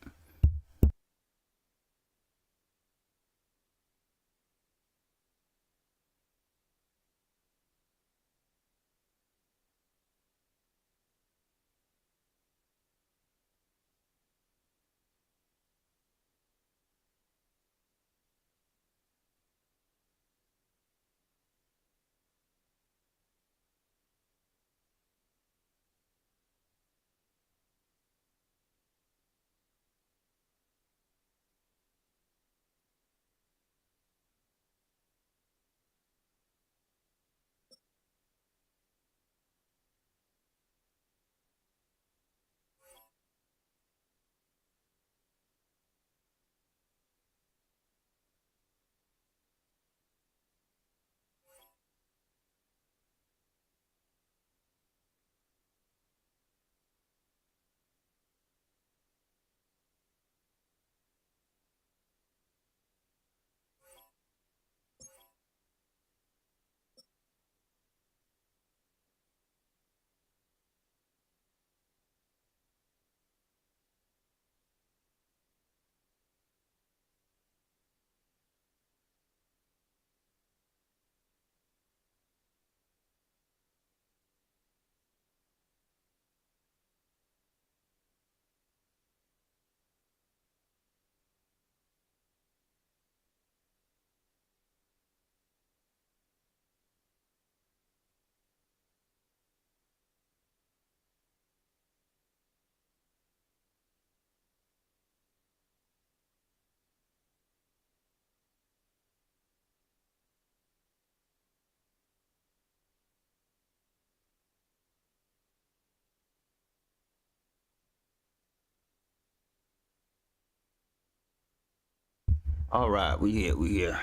All right, we here.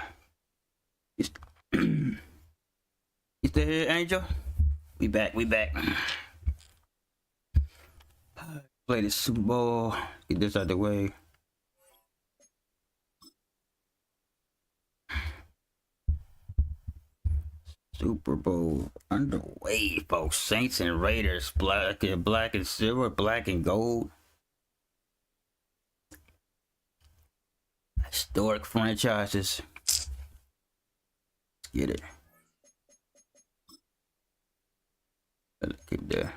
You st- you still here, Angel? We back. Play the Super Bowl. Get this out the way. Super Bowl underway, folks. Saints and Raiders, black and silver, black and gold. Historic franchises. Let's get it. Let's get there.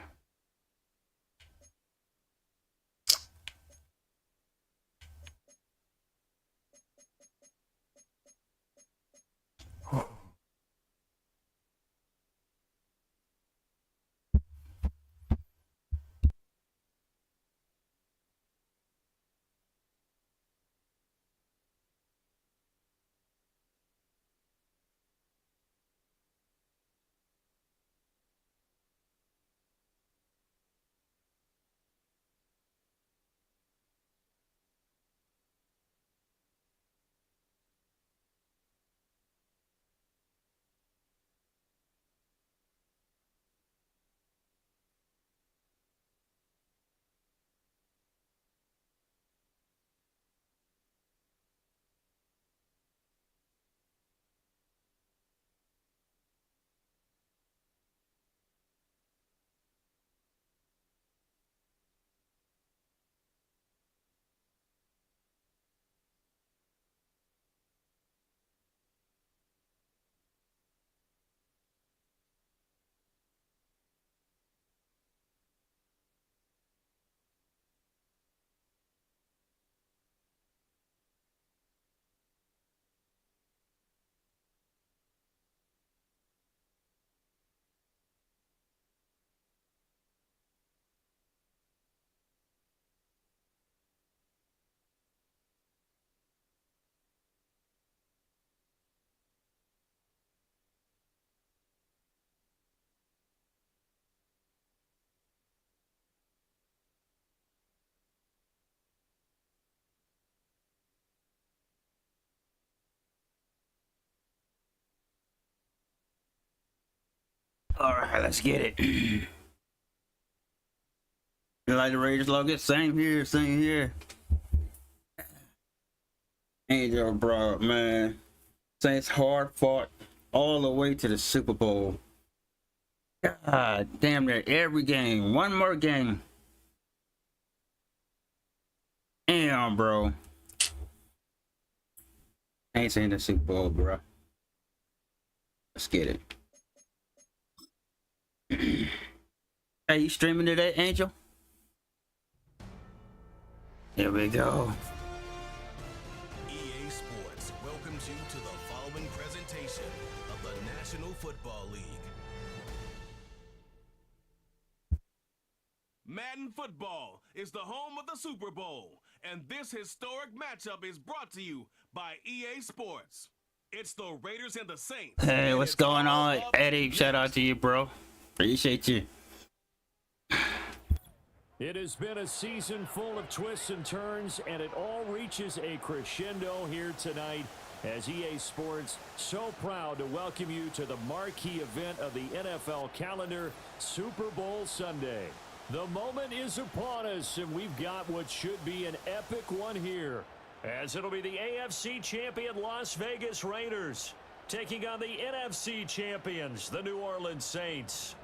All right, let's get it. You like the Raiders logo? Same here. Angel, bro, man. Saints hard fought all the way to the Super Bowl. God damn near every game. One more game. Damn, bro. Ain't in the Super Bowl, bro. Let's get it. Hey, you streaming today, Angel? Here we go. EA Sports welcomes you to the following presentation of the National Football League. Madden Football is the home of the Super Bowl, and this historic matchup is brought to you by EA Sports. It's the Raiders and the Saints. Hey, what's going on, Eddie? Next. Shout out to you, bro. Appreciate you. It has been a season full of twists and turns, and it all reaches a crescendo here tonight as EA Sports so proud to welcome you to the marquee event of the NFL calendar, Super Bowl Sunday. The moment is upon us, and we've got what should be an epic one here, as it'll be the AFC champion Las Vegas Raiders taking on the NFC champions, the New Orleans Saints.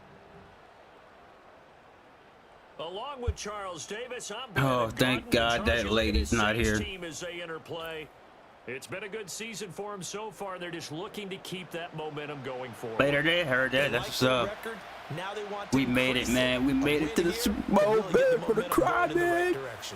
Along with Charles Davis, I'm Oh, thank God that lady's not here. Team as they interplay. It's been a good season for them so far. They're just looking to keep that momentum going forward. Later they heard that. That's what's up. Now they want to We made it, man. We made it to the Super Bowl, man, for the crowd, man.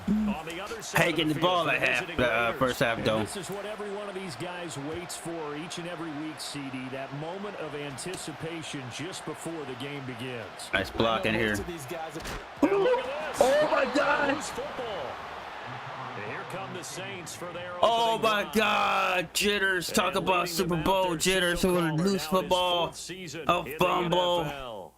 On the other side Hey, of getting the field, ball the at half, visiting Raiders. first half, And though. this is what every one of these guys waits for each and every week, CD. That moment of anticipation just before the game begins. Nice block in here. Most of these guys And look at this. Oh, my God. Loose football. And here come the Saints for their Oh opening my drive. God, jitters! Talk And about leading Super them out Bowl there, jitters. Signal Who caller, lose now his football? fourth season A in the fumble. NFL.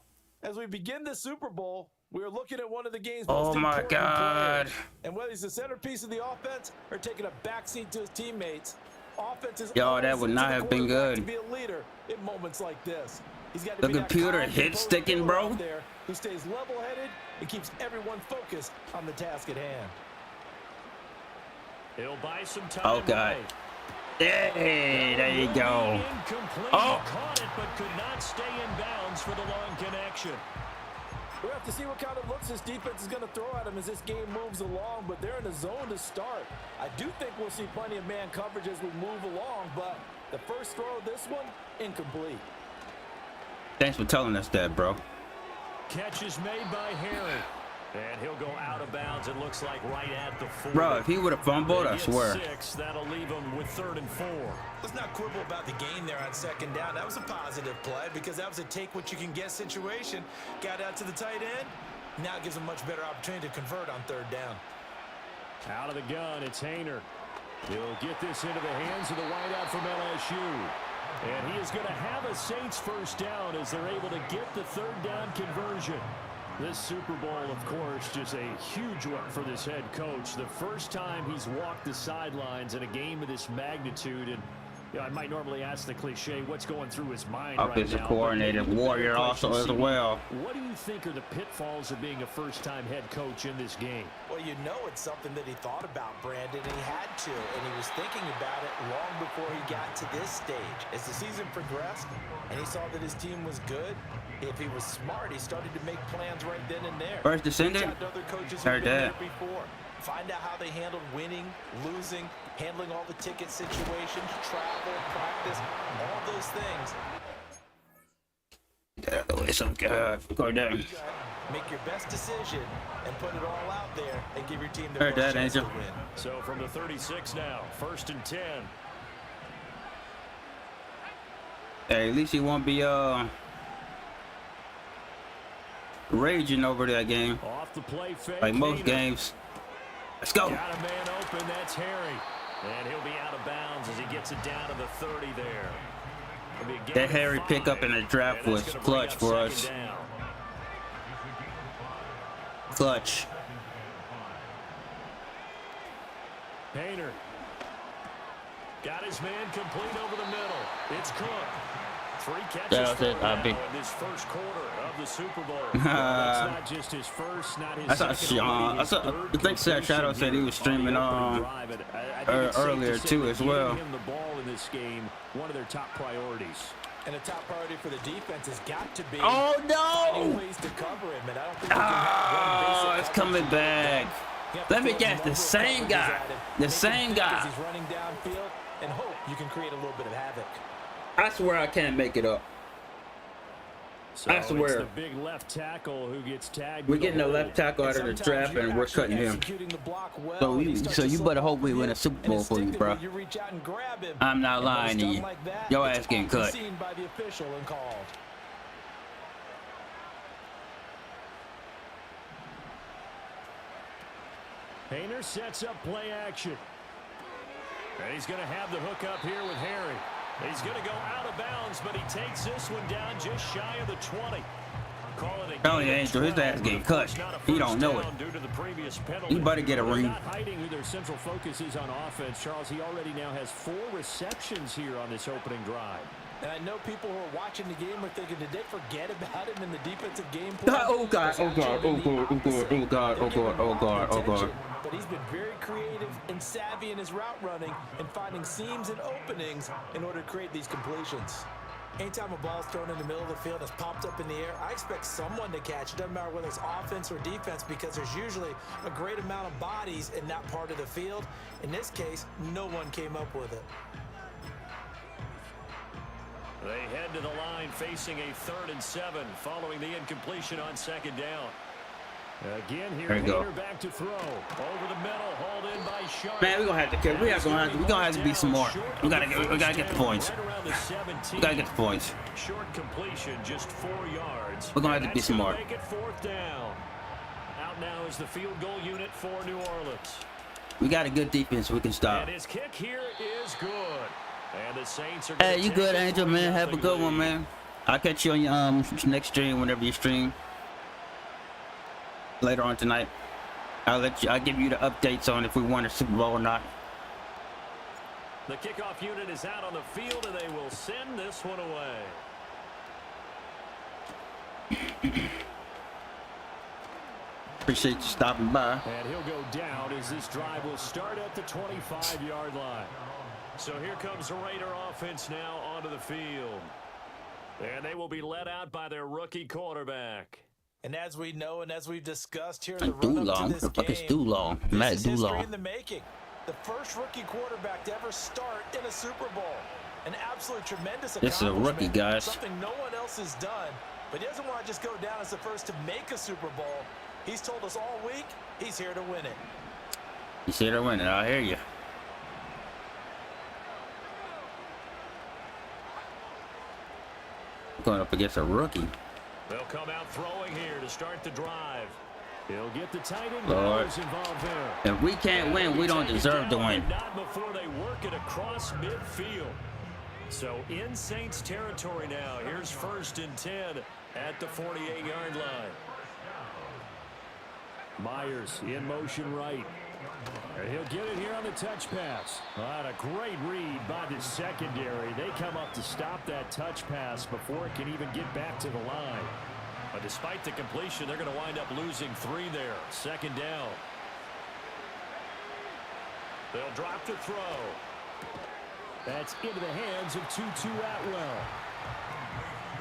As we begin the Super Bowl, we're looking at one of the game's Oh most my important God. players. And whether he's the centerpiece of the offense or taking a backseat to his teammates, offense is Yo, always that would up not to the have been quarterback good. to be a leader in moments like this. He's got to The be that computer calm, hit composed sticking, killer bro. out there who stays level-headed and keeps everyone focused on the task at hand. He'll buy some time. Oh, God. right. Hey, there you go. Incomplete. Oh. Caught it, but could not stay in bounds for the long connection. We'll have to see what kind of looks this defense is going to throw at him as this game moves along, but they're in a zone to start. I do think we'll see plenty of man coverage as we move along, but the first throw of this one, incomplete. Thanks for telling us that, bro. Catch is made by Harry. And he'll go out of bounds, it looks like, right at the 40. Bro, if he would have fumbled, I swear. 6, that'll leave him with 3rd and 4. Let's not quibble about the gain there on second down. That was a positive play because that was a take-what-you-can-get situation. Got out to the tight end. Now it gives him a much better opportunity to convert on 3rd down. Out of the gun, it's Hayner. He'll get this into the hands of the wideout from LSU. And he is going to have a Saints first down as they're able to get the 3rd down conversion. This Super Bowl, of course, just a huge one for this head coach. The first time he's walked the sidelines in a game of this magnitude. And you know, I might normally ask the cliche, what's going through his mind Offensive right now? coordinator, Warrior also as well. What do you think are the pitfalls of being a first-time head coach in this game? Well, you know it's something that he thought about, Brandon, and he had to, and he was thinking about it long before he got to this stage. As the season progressed and he saw that his team was good, if he was smart, he started to make plans right then and there. First descendant? Reach out to other coaches who've Heard been that. there before. Find out how they handled winning, losing, handling all the ticket situations, travel, practice, all those things. It's okay. Go down. Make your best decision and put it all out there and give your team the Heard best that, chance Angel. to win. So from the 36 now, 1st and 10. Hey, at least he won't be raging over that game Off the play fake. like most Hayner. games. Let's go. Got a man open, that's Harry. And he'll be out of bounds as he gets it down to the 30 there. It'll be a gain That of Harry 5, pickup in the draft and was that's gonna clutch bring for up us. second down. Clutch. Hayner. Got his man complete over the middle. It's Cook. 3 catches That was for it. him I'll now be- in this first quarter of the Super Bowl. Well, that's not just his first, not his I saw second, Sean. only I his saw. third I think Shadow said he was streaming on the opening on drive. And I think it's safe earlier to say too that as getting well. him the ball in this game, one of their top priorities. And a top priority for the defense has got to be Oh finding no! ways to cover him. And I don't think you can have one basic Oh, it's coverage coming to do back. that. You have to Let me throw a guess, number the of same coverages guy. at him, The make him same think guy. as he's running downfield, and hope you can create a little bit of havoc. I swear I can't make it up. So I it's swear. the big left tackle who gets tagged. We're with getting the hold. left tackle out of the Sometimes draft you're and we're actually cutting him. executing the block well, So and he you, starts so to you slip better hope off we you, win a Super and Bowl for you, bro. instinctively you reach out and grab him. I'm not And when lying it's to done you. like that, Your it's ass getting often cut. seen by the official and called. Hayner sets up play action. And he's going to have the hook up here with Harry. He's going to go out of bounds, but he takes this one down just shy of the 20. Call it a Tell you, gain of Angel, his 12, ass but getting of course cut. not a He first don't know it. down due to the previous penalty. He better get a They're ring. not hiding who their central focus is on offense. Charles, he already now has 4 receptions here on this opening drive. And I know people who are watching the game are thinking, did they forget about him in the defensive game plan? Oh God! Oh God! Oh God! Oh God! Oh God! Oh God! Oh God! Oh God! But he's been very creative and savvy in his route running and finding seams and openings in order to create these completions. Anytime a ball's thrown in the middle of the field and it's popped up in the air, I expect someone to catch it. Doesn't matter whether it's offense or defense, because there's usually a great amount of bodies in that part of the field. In this case, no one came up with it. They head to the line facing a 3rd and 7 following the incompletion on 2nd down. Again here, There you go. Hayner back to throw. Over the middle, hauled in by Sharp. Man, we're gonna have to kill. We're gonna have to be some more. We gotta get the points. Right around the 17. We gotta get the points. Short completion, just 4 yards. We're gonna have to And be that's gonna smart. Make it 4th down. Out now is the field goal unit for New Orleans. We got a good defense. We can stop. And his kick here is good. And the Saints are Hey, gonna you take good, a Angel, man? Have a 3-0 good one, lead. man. I'll catch you on your next stream whenever you stream later on tonight. I'll give you the updates on if we won the Super Bowl or not. The kickoff unit is out on the field, and they will send this one away. Appreciate you stopping by. And he'll go down as this drive will start at the 25-yard line. So here comes the Raider offense now onto the field. And they will be led out by their rookie quarterback. And as we know and as we've discussed here, Like the run up Dulong. to this What the fuck is game, Dulong? this Matt is history Dulong. in the making. The first rookie quarterback to ever start in a Super Bowl. An absolutely tremendous This is a accomplishment. rookie, guys. Something no one else has done. But he doesn't want to just go down as the first to make a Super Bowl. He's told us all week he's here to win it. You see her winning. I hear you. Going up against a rookie. They'll come out throwing here to start the drive. He'll get the tight end Lord. involved there. If we can't win, we don't deserve to win. Not before they work it across midfield. So in Saints territory now. Here's 1st and 10 at the 48-yard line. Myers in motion right. And he'll get it here on the touch pass. What a great read by the secondary. They come up to stop that touch pass before it can even get back to the line. But despite the completion, they're going to wind up losing 3 there. 2nd down. They'll drop to throw. That's into the hands of Tutu Atwell.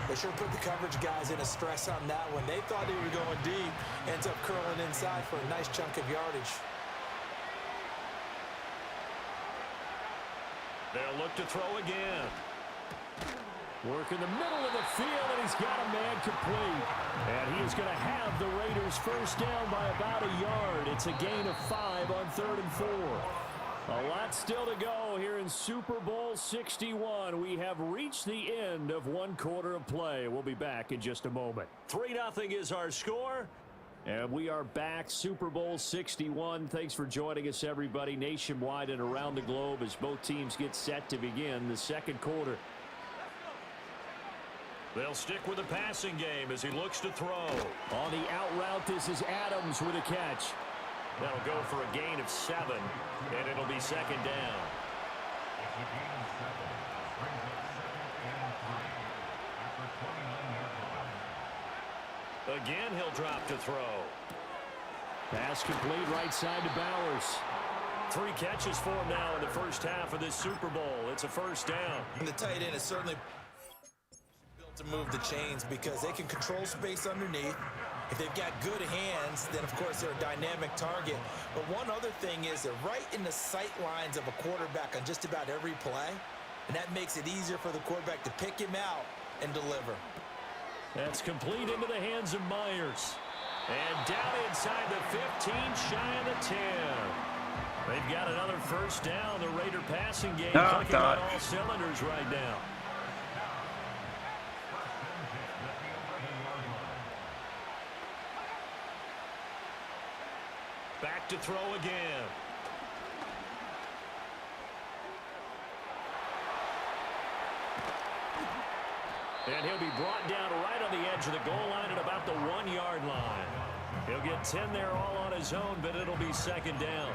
They sure put the coverage guys in a stress on that one. They thought they were going deep. Ends up curling inside for a nice chunk of yardage. They'll look to throw again. Work in the middle of the field, and he's got a man complete. And he is going to have the Raiders first down by about a yard. It's a gain of 5 on 3rd and 4. A lot still to go here in Super Bowl 61. We have reached the end of 1 quarter of play. We'll be back in just a moment. 3-0 is our score. And we are back, Super Bowl 61. Thanks for joining us, everybody, nationwide and around the globe as both teams get set to begin the 2nd quarter. They'll stick with the passing game as he looks to throw. On the out route, this is Adams with a catch. That'll go for a gain of 7, and it'll be 2nd down. Again, he'll drop to throw. Pass complete right side to Bowers. 3 catches for him now in the first half of this Super Bowl. It's a 1st down. And the tight end is certainly built to move the chains because they can control space underneath. If they've got good hands, then of course they're a dynamic target. But one other thing is they're right in the sight lines of a quarterback on just about every play. And that makes it easier for the quarterback to pick him out and deliver. That's complete into the hands of Myers. And down inside the 15, shy of the 10. They've got another 1st down. The Raider passing game clicking on all cylinders right now. Back to throw again. And he'll be brought down right on the edge of the goal line at about the 1-yard line. He'll get 10 there all on his own, but it'll be 2nd down.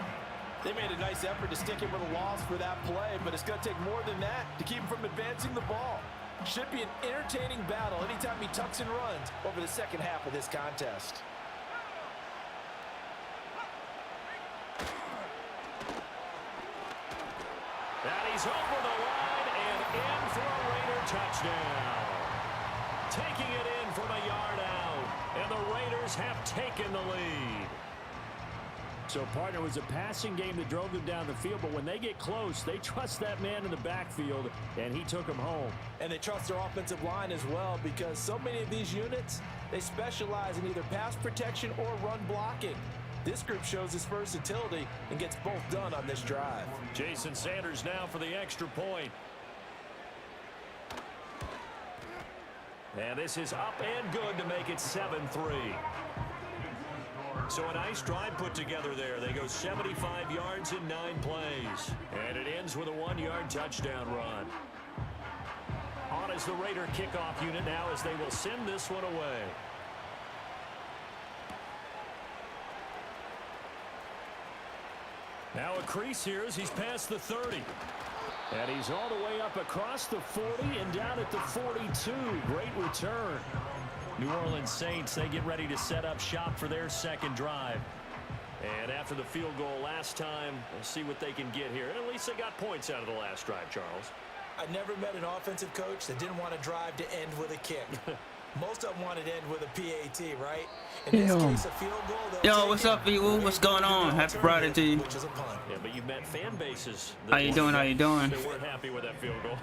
They made a nice effort to stick him with a loss for that play, but it's going to take more than that to keep him from advancing the ball. Should be an entertaining battle anytime he tucks and runs over the 2nd half of this contest. And he's over the line and in for a Raider touchdown. Taking it in from a yard out, and the Raiders have taken the lead. So, partner, it was a passing game that drove them down the field, but when they get close, they trust that man in the backfield, and he took them home. And they trust their offensive line as well because so many of these units, they specialize in either pass protection or run blocking. This group shows its versatility and gets both done on this drive. Jason Sanders now for the extra point. And this is up and good to make it 7-3. So a nice drive put together there. They go 75 yards in 9 plays. And it ends with a 1-yard touchdown run. On is the Raider kickoff unit now as they will send this one away. Now a crease here as he's past the 30. And he's all the way up across the 40 and down at the 42. Great return. New Orleans Saints, they get ready to set up shop for their second drive. And after the field goal last time, we'll see what they can get here. And at least they got points out of the last drive, Charles. I never met an offensive coach that didn't want to drive to end with a kick. Most of them wanted to end with a PAT, right? In this case, a field goal. Yo, what's up, V-Woo? What's going on? Happy Friday to you. Which is a punt. Yeah, but you've met fan bases. How you doing? How you doing? They weren't happy with that field goal.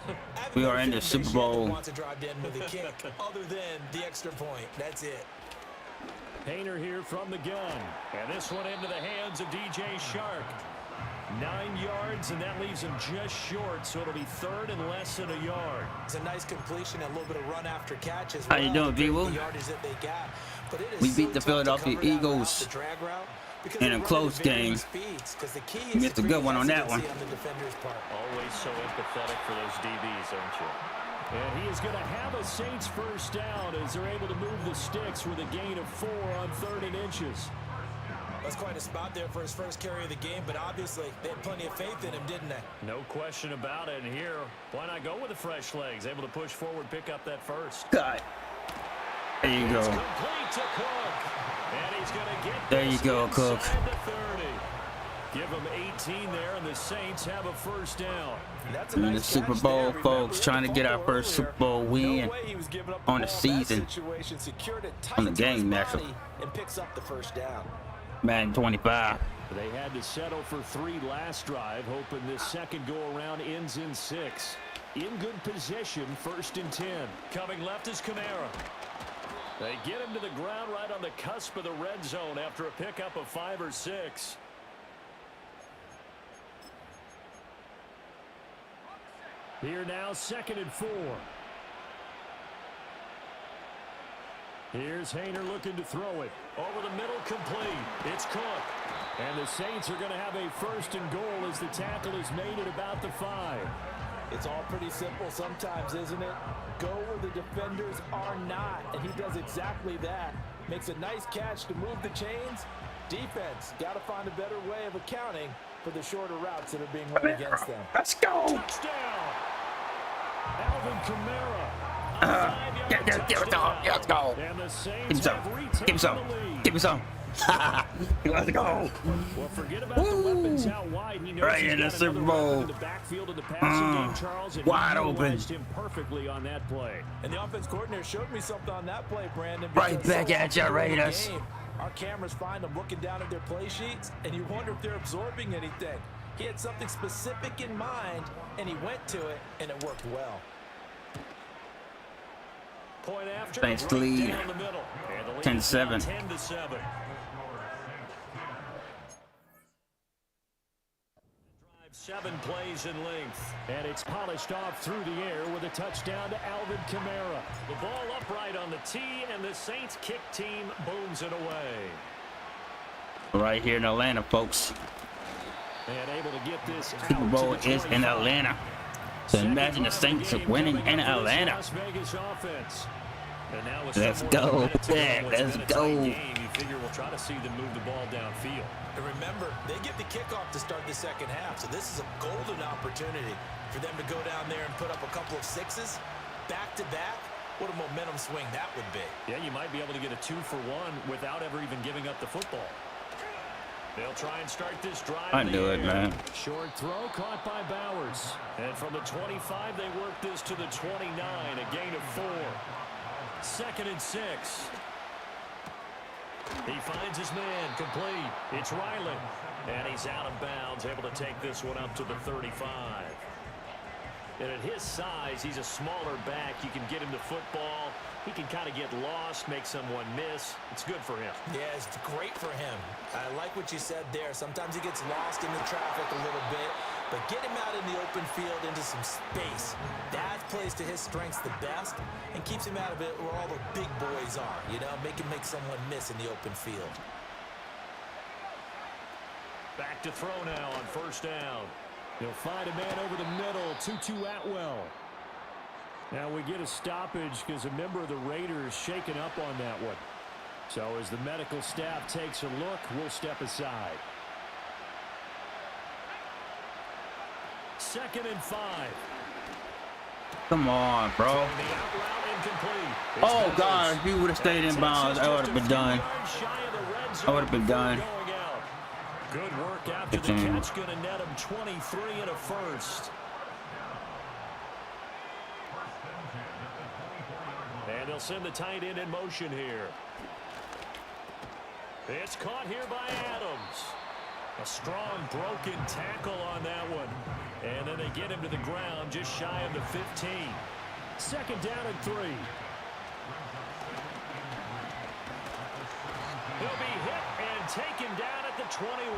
We are in the Super Bowl. Wants to drive to end with a kick, other than the extra point. That's it. Hayner here from the gun. And this one into the hands of DJ Shark. 9 yards, and that leaves him just short, so it'll be third and less than a yard. It's a nice completion and a little bit of run after catch as How well. you doing, V-Woo? We beat the Philadelphia Eagles in a close game. Missed a good one on that one. Always so empathetic for those DBs, aren't you? And he is going to have a Saints first down as they're able to move the sticks with a gain of 4 on 3rd and inches. That's quite a spot there for his first carry of the game, but obviously they had plenty of faith in him, didn't they? No question about it. And here, why not go with the fresh legs? Able to push forward, pick up that first. God. There you go. It's complete to Cook. And he's going to get there you go, Cook. The 30. Give him 18 there, and the Saints have a first down. That's in the Super Bowl, folks, trying to get our first Super Bowl win on the season, on the game, actually. And picks up the first down. Madden 25. They had to settle for 3 last drive, hoping this second go-around ends in 6. In good position, 1st and 10. Coming left is Kamara. They get him to the ground right on the cusp of the red zone after a pickup of 5 or 6. Here now, 2nd and 4. Here's Hayner looking to throw it. Over the middle, complete. It's Cook. And the Saints are going to have a 1st and goal as the tackle is made at about the 5. It's all pretty simple sometimes, isn't it? Go where the defenders are not, and he does exactly that. Makes a nice catch to move the chains. Defense, got to find a better way of accounting for the shorter routes that are being run against them. Let's go. Touchdown. Alvin Kamara. Let's go. And the Saints Give him some. have Give him some. retaken the lead. Give him some. Let's go. Well, forget about the weapons out wide. He knows Right he's in the got Super another Bowl. weapon in the backfield of the passing game, Charles, and wide he open. utilized him perfectly on that play. And the offense coordinator showed me something on that play, Brandon. Right because back so at ya, often during the Raiders. game, our cameras find them looking down at their play sheets, and you wonder if they're absorbing anything. He had something specific in mind, and he went to it, and it worked well. Point after, Saints right lead. down the middle. And the lead 10-7. is now 10-7. Drive 7 plays in length. And it's polished off through the air with a touchdown to Alvin Kamara. The ball upright on the tee, and the Saints kick team booms it away. Right here in Atlanta, folks. And able to get this out Super Bowl to the is in 25. Atlanta. So imagine the Saints are winning in Atlanta. Las Vegas offense. And now with Let's some go. more minutes to Yeah, go, it's let's been a tight go. game. You figure we'll try to see them move the ball downfield. And remember, they get the kickoff to start the second half, so this is a golden opportunity for them to go down there and put up a couple of 6s back-to-back. What a momentum swing that would be. Yeah, you might be able to get a 2-for-1 without ever even giving up the football. They'll try and start this drive. I knew it, man. Short throw caught by Bowers. And from the 25, they work this to the 29, a gain of 4. 2nd and 6. He finds his man, complete. It's Riley. And he's out of bounds, able to take this one up to the 35. And at his size, he's a smaller back. You can get him the football. He can kind of get lost, make someone miss. It's good for him. Yeah, it's great for him. I like what you said there. Sometimes he gets lost in the traffic a little bit, but get him out in the open field into some space. That plays to his strengths the best and keeps him out of it where all the big boys are, you know, make someone miss in the open field. Back to throw now on 1st down. He'll find a man over the middle, Tutu Atwell. Now we get a stoppage because a member of the Raiders shaken up on that one. So as the medical staff takes a look, we'll step aside. 2nd and 5. Come on, bro. The out route incomplete. Oh, God. If he would have stayed in bounds, I would have been done. I would have been done. Good work after the catch. Going to net him 23 and a first. And they'll send the tight end in motion here. It's caught here by Adams. A strong broken tackle on that one. And then they get him to the ground just shy of the 15. 2nd down and 3. He'll be hit and taken down at the 21.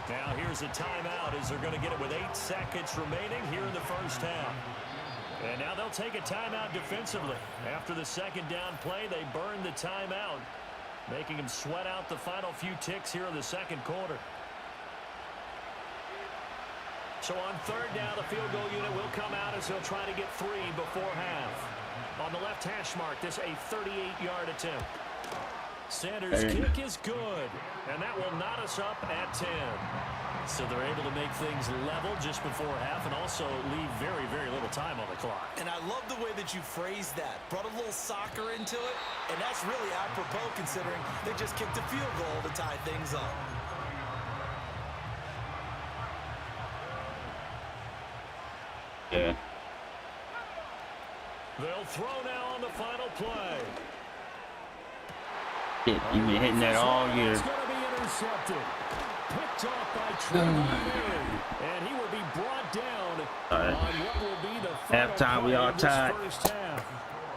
Now here's a timeout as they're going to get it with 8 seconds remaining here in the first half. And now they'll take a timeout defensively. After the 2nd down play, they burn the timeout, making him sweat out the final few ticks here in the 2nd quarter. So on 3rd down, the field goal unit will come out as they'll try to get 3 before half. On the left hash mark, this a 38-yard attempt. Sanders' kick is good, and that will knot us up at 10. So they're able to make things level just before half and also leave very, very little time on the clock. And I love the way that you phrased that. Brought a little soccer into it, and that's really apropos considering they just kicked a field goal to tie things up. Yeah. They'll throw now on the final play. You've been hitting that all year. It's going to be intercepted. Picked off by Trevor, and he will be brought down on what will be the final Halftime, we all tied. First half.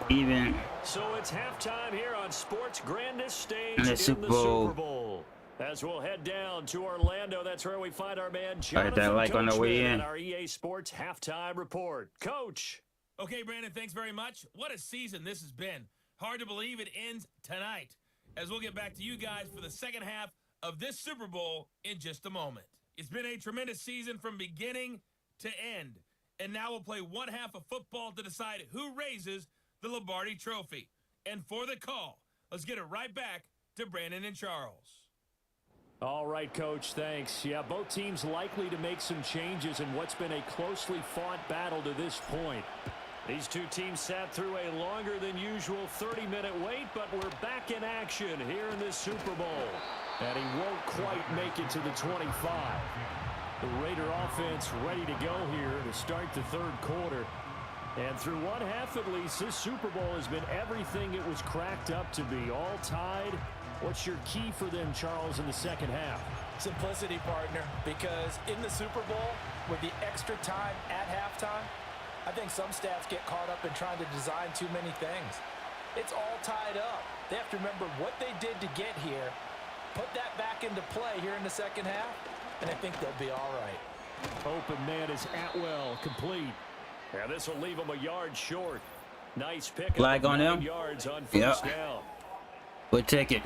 Even. So it's halftime here on sports' grandest stage in the Super Bowl. As we'll head down to Orlando, that's where we find our man Hit Jonathan that like on the way Coachman in. and our EA Sports halftime report. Coach. Okay, Brandon, thanks very much. What a season this has been. Hard to believe it ends tonight, as we'll get back to you guys for the second half of this Super Bowl in just a moment. It's been a tremendous season from beginning to end, and now we'll play one half of football to decide who raises the Lombardi Trophy. And for the call, let's get it right back to Brandon and Charles. All right, Coach, thanks. Yeah, both teams likely to make some changes in what's been a closely fought battle to this point. These two teams sat through a longer than usual 30-minute wait, but we're back in action here in this Super Bowl. And he won't quite make it to the 25. The Raider offense ready to go here to start the 3rd quarter. And through one half at least, this Super Bowl has been everything it was cracked up to be. All tied. What's your key for them, Charles, in the 2nd half? Simplicity, partner, because in the Super Bowl, with the extra time at halftime, I think some staffs get caught up in trying to design too many things. It's all tied up. They have to remember what they did to get here, put that back into play here in the 2nd half, and I think they'll be all right. Open man is Atwell, complete. Yeah, this will leave him a yard short. Nice pick. Flag on him. Yards on first down. We'll take it.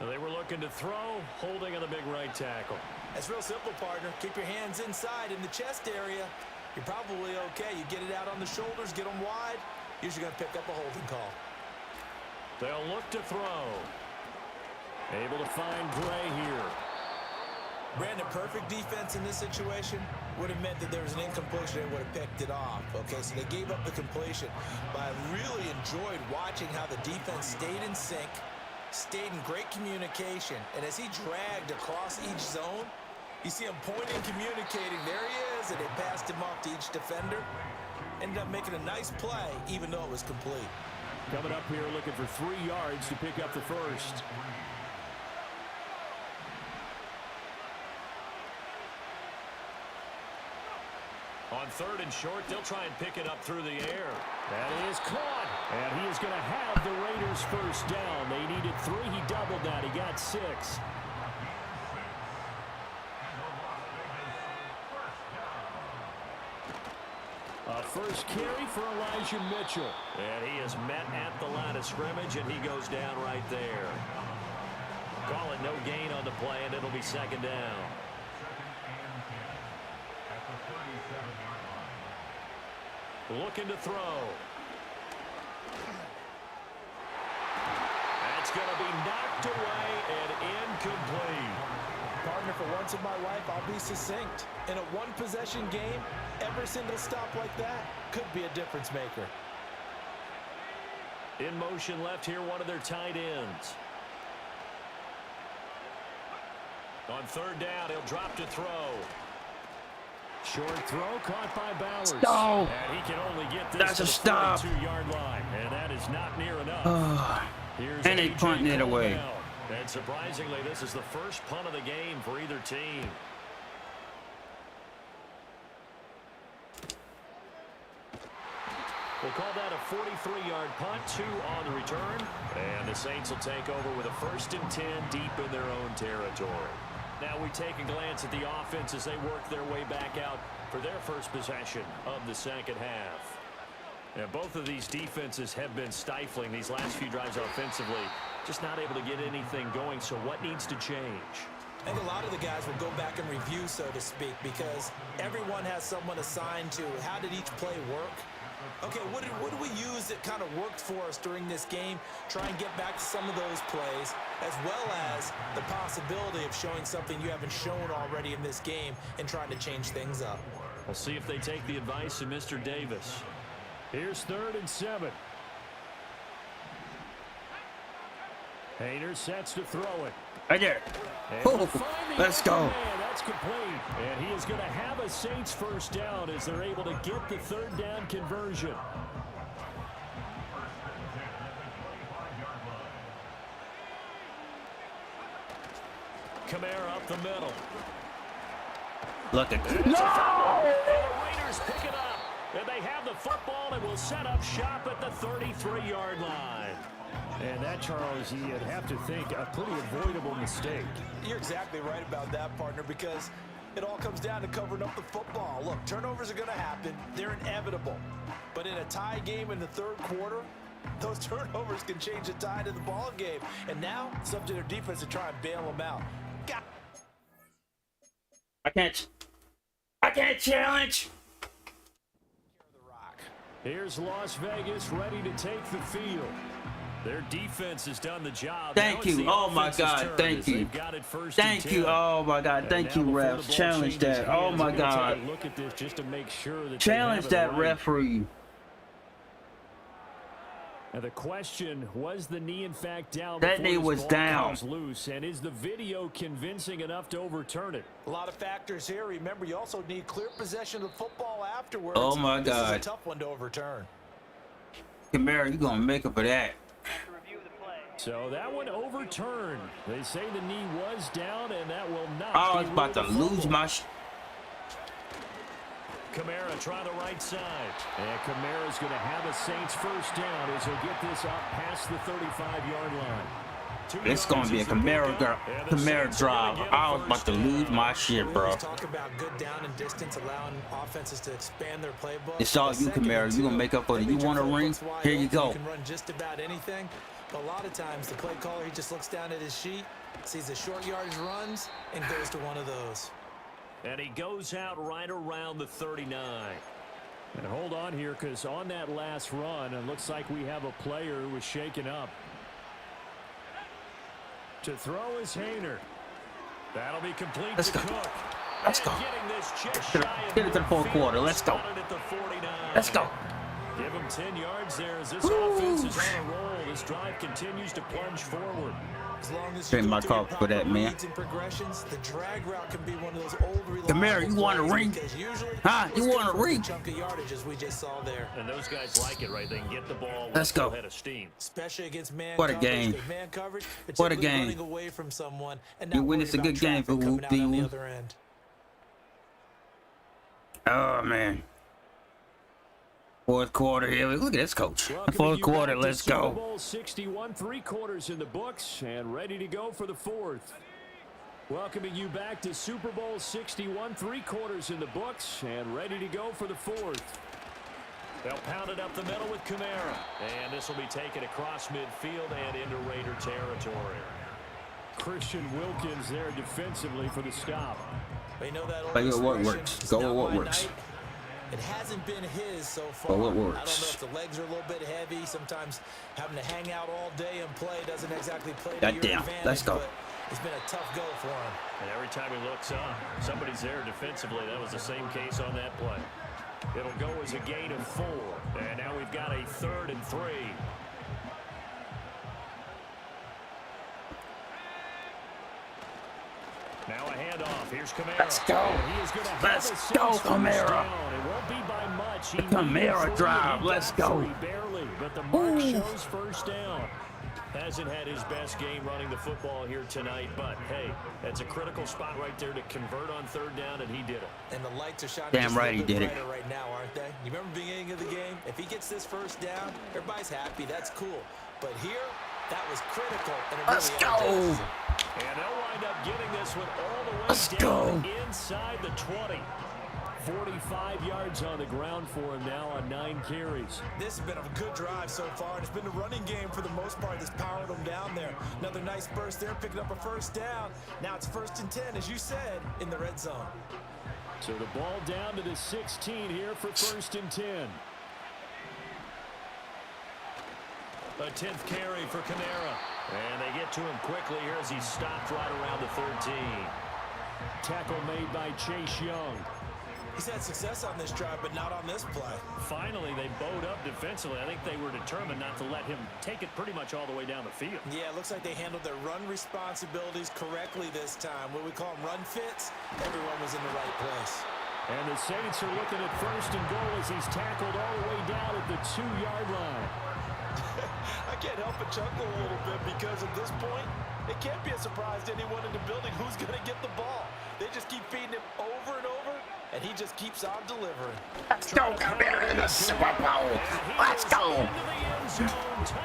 They were looking to throw, holding on the big right tackle. It's real simple, partner. Keep your hands inside in the chest area. You're probably okay. You get it out on the shoulders, get them wide. Usually going to pick up a holding call. They'll look to throw. Able to find Gray here. Brandon, perfect defense in this situation would have meant that there was an incompletion and would have picked it off. Okay, so they gave up the completion. But I really enjoyed watching how the defense stayed in sync, stayed in great communication, and as he dragged across each zone, you see him pointing, communicating. There he is, and they passed him off to each defender. Ended up making a nice play, even though it was complete. Coming up here looking for 3 yards to pick up the first. On 3rd and short, they'll try and pick it up through the air. That is caught. And he is going to have the Raiders first down. They needed 3. He doubled that. He got 6. A first carry for Elijah Mitchell. And he is met at the line of scrimmage, and he goes down right there. Call it no gain on the play, and it'll be 2nd down. Looking to throw. That's going to be knocked away and incomplete. Partner, for once in my life, I'll be succinct. In a one-possession game, every single stop like that could be a difference maker. In motion left here, one of their tight ends. On third down, he'll drop to throw. Short throw caught by Bowers. No. And he can only get this That's to a the stop. 42-yard line. And that is not near enough. Here's And they A.J. punting it Cole away. now. And surprisingly, this is the first punt of the game for either team. We'll call that a 43-yard punt, 2 on the return. And the Saints will take over with a 1st and 10 deep in their own territory. Now we take a glance at the offense as they work their way back out for their first possession of the second half. And both of these defenses have been stifling these last few drives offensively. Just not able to get anything going, so what needs to change? I think a lot of the guys will go back and review, so to speak, because everyone has someone assigned to how did each play work. Okay, what do we use that kind of worked for us during this game? Try and get back to some of those plays, as well as the possibility of showing something you haven't shown already in this game and trying to change things up. We'll see if they take the advice of Mr. Davis. Here's 3rd and 7. Hayner sets to throw it. Right there. Oh, let's go. Man, that's complete. And he is going to have a Saints first down as they're able to get the 3rd down conversion. Kamara up the middle. Look at And the Raiders pick it up. And they have the football and will set up shop at the 33-yard line. And that, Charles, you'd have to think a pretty avoidable mistake. You're exactly right about that, partner, because it all comes down to covering up the football. Look, turnovers are going to happen. They're inevitable. But in a tie game in the 3rd quarter, those turnovers can change the tide of the ball game. And now it's up to their defense to try and bail them out. I can't challenge. Here's Las Vegas ready to take the field. Their defense has done the job. Thank you. Oh my God. Thank you. Thank you. Oh my God. Thank you, refs. Challenge that. Oh my God. Look at this just to make sure that Challenge that referee. And the question, was the knee in fact down? That knee was down. Loose, and is the video convincing enough to overturn it? A lot of factors here. Remember, you also need clear possession of the football afterwards. Oh my God. This is a tough one to overturn. Kamara, you gonna make it for that. So that one overturned. They say the knee was down, and that will not. I was about to lose my. Kamara trying the right side. And Kamara's going to have a Saints first down as he'll get this up past the 35-yard line. It's going to be a Kamara drive. I was about to lose my shit, bro. Talk about good down and distance, allowing offenses to expand their playbook. It's all you, Kamara. You're going to make up for it. You want a ring? Here you go. You can run just about anything. But a lot of times, the play caller, he just looks down at his sheet, sees the short yardage runs, and goes to one of those. And he goes out right around the 39. And hold on here, because on that last run, it looks like we have a player who was shaken up. To throw is Hayner. That'll be complete. Let's to go. Cook. Let's go. Get it to the 4th quarter. Let's go. Let's go. Give him 10 yards there as this offense is on a roll. This drive continues to plunge forward. As long as Trade you my do car your for that, proper man. reads and progressions, the drag route can be one of those old Kamara, you want a ring? Huh? You want a ring? Chunk of yardage as we just saw there. And those guys like it, right? They can get the ball with Let's go. a full head of steam. Especially against man What a coverage. game. 'Cause man coverage, it's What a simply game. running away from someone and You not witnessed a worrying good about game for traffic coming out on the Whoop-dee-Whoop. other end. Oh, man. 4th quarter here. Look at this, coach. Welcoming 4th you quarter. back to Let's Super go. Bowl 61, 3 quarters in the books, and ready to go for the 4th. Welcoming you back to Super Bowl 61, 3 quarters in the books, and ready to go for the 4th. They'll pound it up the middle with Kamara, and this will be taken across midfield and into Raider territory. Christian Wilkins there defensively for the stop. But you know that old Play with what expression, works. it's Go with not what my works. night. It hasn't been his so far. Go what I don't know works. if the legs are a little bit heavy. Sometimes having to hang out all day and play doesn't exactly play to God your damn. advantage. Let's go. But It's been a tough go for him. And every time he looks up, somebody's there defensively. That was the same case on that play. It'll go as a gain of 4. And now we've got a 3rd and 3. Now a handoff. Here's Kamara. Let's go. Let's go, Kamara. It won't be by much. The Kamara drive. Let's go. Barely, but the mark shows first down. Hasn't had his best game running the football here tonight, but hey, that's a critical spot right there to convert on 3rd down, and he did it. And the lights are shining Damn just right a he little bit did it. brighter right now, aren't they? You remember the beginning of the game? If he gets this first down, everybody's happy. That's cool. But here, that was critical. And it Let's really go. energizes him. And they'll wind up getting this one all the way Let's down go. inside the 20. 45 yards on the ground for him now on 9 carries. This has been a good drive so far, and it's been the running game for the most part that's powered them down there. Another nice burst there, picking up a first down. Now it's 1st and 10, as you said, in the red zone. So the ball down to the 16 here for 1st and 10. A 10th carry for Kamara. And they get to him quickly here as he stopped right around the 13. Tackle made by Chase Young. He's had success on this drive, but not on this play. Finally, they bowed up defensively. I think they were determined not to let him take it pretty much all the way down the field. Yeah, it looks like they handled their run responsibilities correctly this time. What we call them run fits, everyone was in the right place. And the Saints are looking at 1st and goal as he's tackled all the way down at the 2-yard line. I can't help but chuckle a little bit because at this point, it can't be a surprise to anyone in the building who's going to get the ball. They just keep feeding him over and over, and he just keeps on delivering. Let's go, Kamara in the Super Bowl. Let's go.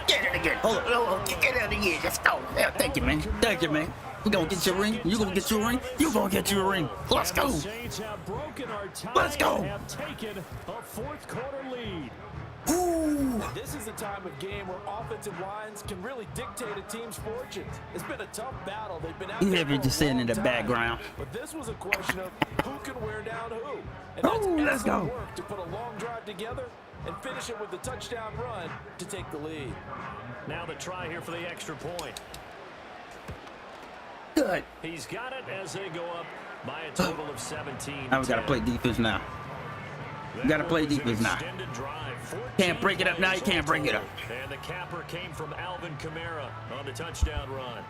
Get it again. Hold on. Get it again. Let's go. Yeah, thank you, man. Thank you, man. We gonna get your ring. You gonna get your ring. You gonna get your ring. Let's go. Let's go. Have taken a 4th quarter lead. Ooh. And this is a time of game where offensive lines can really dictate a team's fortunes. It's been a tough battle. They've been out there Heavy for a just sitting long in the time. background. But this was a question of who can wear down who. And that's Ooh, let's excellent go. work to put a long drive together and finish it with the touchdown run to take the lead. Now the try here for the extra point. Good. He's got it as they go up by a total of 17. Now we gotta play defense now. We gotta play defense now. Can't break it up now. You can't break it up. And the capper came from Alvin Kamara on the touchdown run.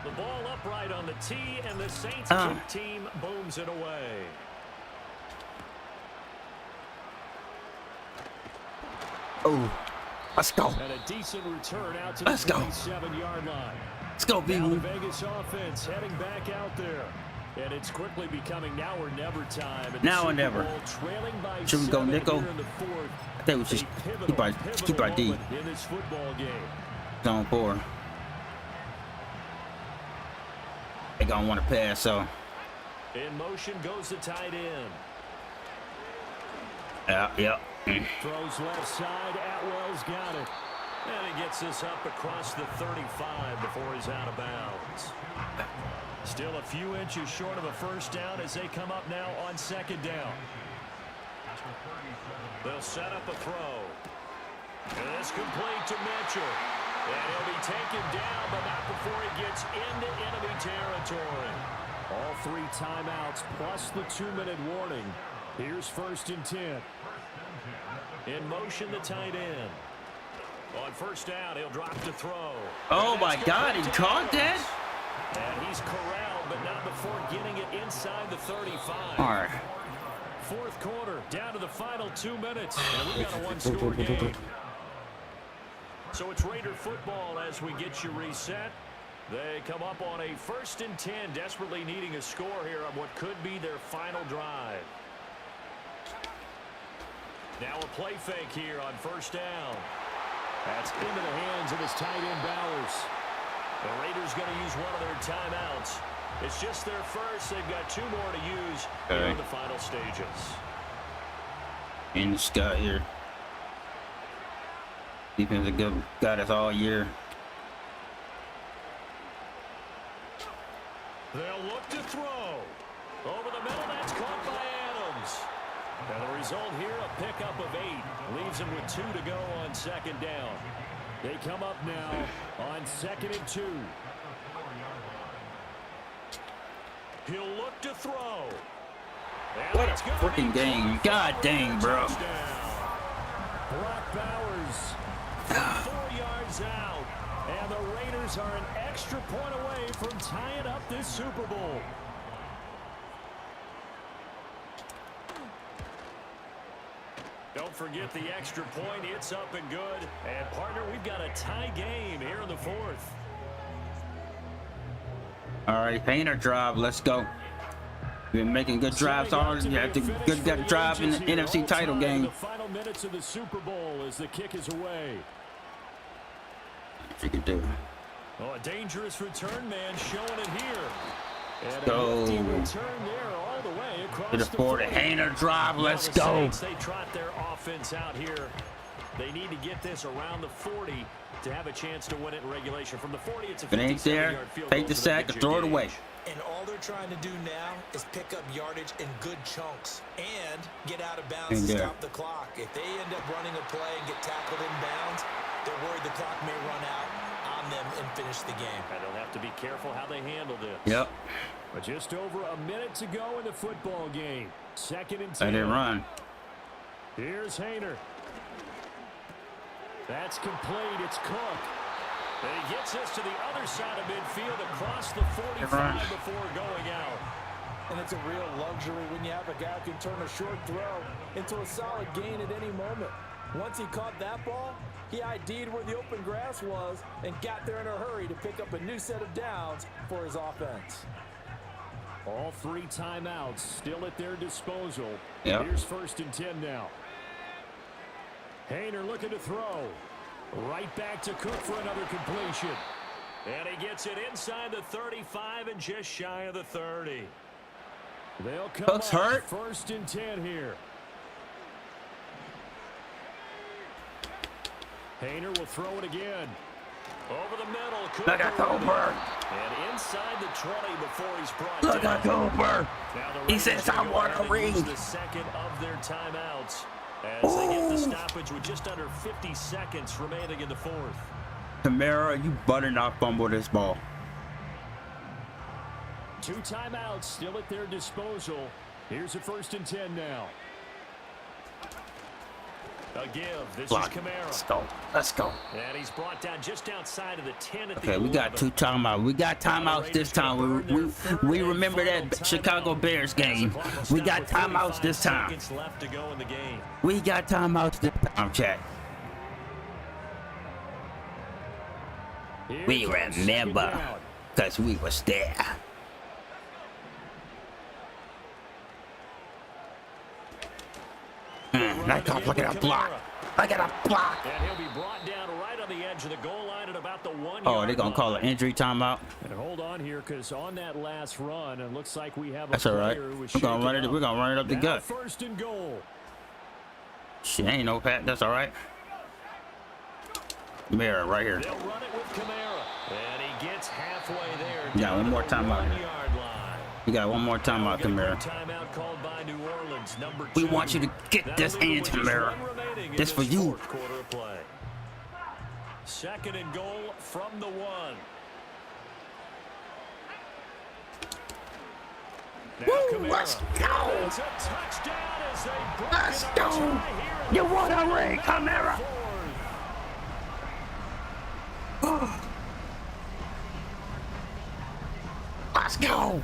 The ball upright on the tee, and the Saints kick team booms it away. Oh, let's go. And a decent return out to Let's the go. 27-yard line. Let's go, Now the baby. Vegas offense heading back out there. And it's quickly becoming now or never time. And Now or Super never. Bowl trailing by Should we go 7 nickel? here in the 4th. I think we should keep our D. moment in this football game. Zone 4. They gonna want to pass, so. In motion goes the tight end. Yeah. Throws left side. Atwell's got it. And he gets this up across the 35 before he's out of bounds. Still a few inches short of a first down as they come up now on 2nd down. They'll set up a throw. And it's complete to Mitchell. And he'll be taken down, but not before he gets into enemy territory. All 3 timeouts plus the 2-minute warning. Here's 1st and 10. In motion, the tight end. On 1st down, he'll drop to throw. Oh my God, he caught that? And he's corralled, but not before getting it inside the 35. All right. 4th quarter, down to the final 2 minutes. And we've got a 1-score game. So it's Raider football as we get you reset. They come up on a 1st and 10, desperately needing a score here on what could be their final drive. Now a play fake here on 1st down. That's into the hands of his tight end Bowers. The Raiders going to use one of their timeouts. It's just their first. They've got 2 more to use in the final stages. In the sky here. Defense has got us all year. They'll look to throw. Over the middle, that's caught by Adams. And the result here, a pickup of 8. Leaves him with 2 to go on 2nd down. They come up now on 2nd and 2. He'll look to throw. And What a it's gonna freaking be game. God dang, bro. touchdown. Brock Bowers 4 yards out. And the Raiders are an extra point away from tying up this Super Bowl. Don't forget the extra point. It's up and good. And, partner, we've got a tie game here in the 4th. All right, painter drive. Let's go. Been making good drives all. You had to good drive in the NFC title game. The final minutes of the Super Bowl as the kick is away. What you can do. Oh, a dangerous return man showing it here. And Go. a nifty return there all the way across To the 40. Painter drive. Let's go. They trot their offense out here. They need to get this around the 40 to have a chance to win it in regulation. From the 40, it's a If it ain't there, 57-yard field take goal the to sack the and throw it away. And all they're trying to do now is pick up yardage in good chunks and get out of bounds In to there. stop the clock. If they end up running a play and get tackled in bounds, they're worried the clock may run out on them and finish the game. And they'll have to be careful how they handle this. Yep. But just over a minute to go in the football game. 2nd and 10. Let it run. Here's Hayner. That's complete. It's Cook. And he gets this to the other side of midfield across the 45 before going out. And it's a real luxury when you have a guy who can turn a short throw into a solid gain at any moment. Once he caught that ball, he ID'd where the open grass was and got there in a hurry to pick up a new set of downs for his offense. All 3 timeouts still at their disposal. Yep. Here's 1st and 10 now. Hayner looking to throw. Right back to Cook for another completion. And he gets it inside the 35 and just shy of the 30. They'll come Cook's up hurt. 1st and 10 here. Hayner will throw it again. Over the middle. Look at Cooper. And inside the 20 before he's brought Look down. at Cooper. Now the He Raiders says, are I going want to a ring. use the second of their timeouts as they get the stoppage with just under 50 seconds remaining in the 4th. Kamara, you better not fumble this ball. 2 timeouts still at their disposal. Here's a 1st and 10 now. A give. This Block. is Kamara. Let's go. Let's go. And he's brought down just outside of the 10 at Okay, the we got 2 timeouts. We got timeouts this time. We remember that Chicago Bears game. We got timeouts this time. Left to go in the game. We got timeouts this time, chat. Here We comes second remember down. because we was there. Look at a block. Look at a block. And he'll be brought down right on the edge of the goal line at about the 1 Oh, yard they're going to call an injury timeout. And hold on here, because on that last run, it looks like we have a That's all right. player who was We're going to shaken up. run it up the Now gut. 1st and goal. Shit, ain't no Pat. That's all right. Mirror right here. They'll run it with Kamara. And he gets halfway there. Yeah, down one to more the timeout. 1 yard line. You got one more timeout, We got a Kamara. timeout called by New Orleans, number 2. We want you to get That'll this leave it in, with just Kamara. one remaining in This for you. 4th quarter of play. 2nd and goal from the 1. Now Woo, Kamara. let's go. It's a touchdown as they break Let's it go. up tie here in You the want a final ring, minute Kamara. of the 4th. Let's go.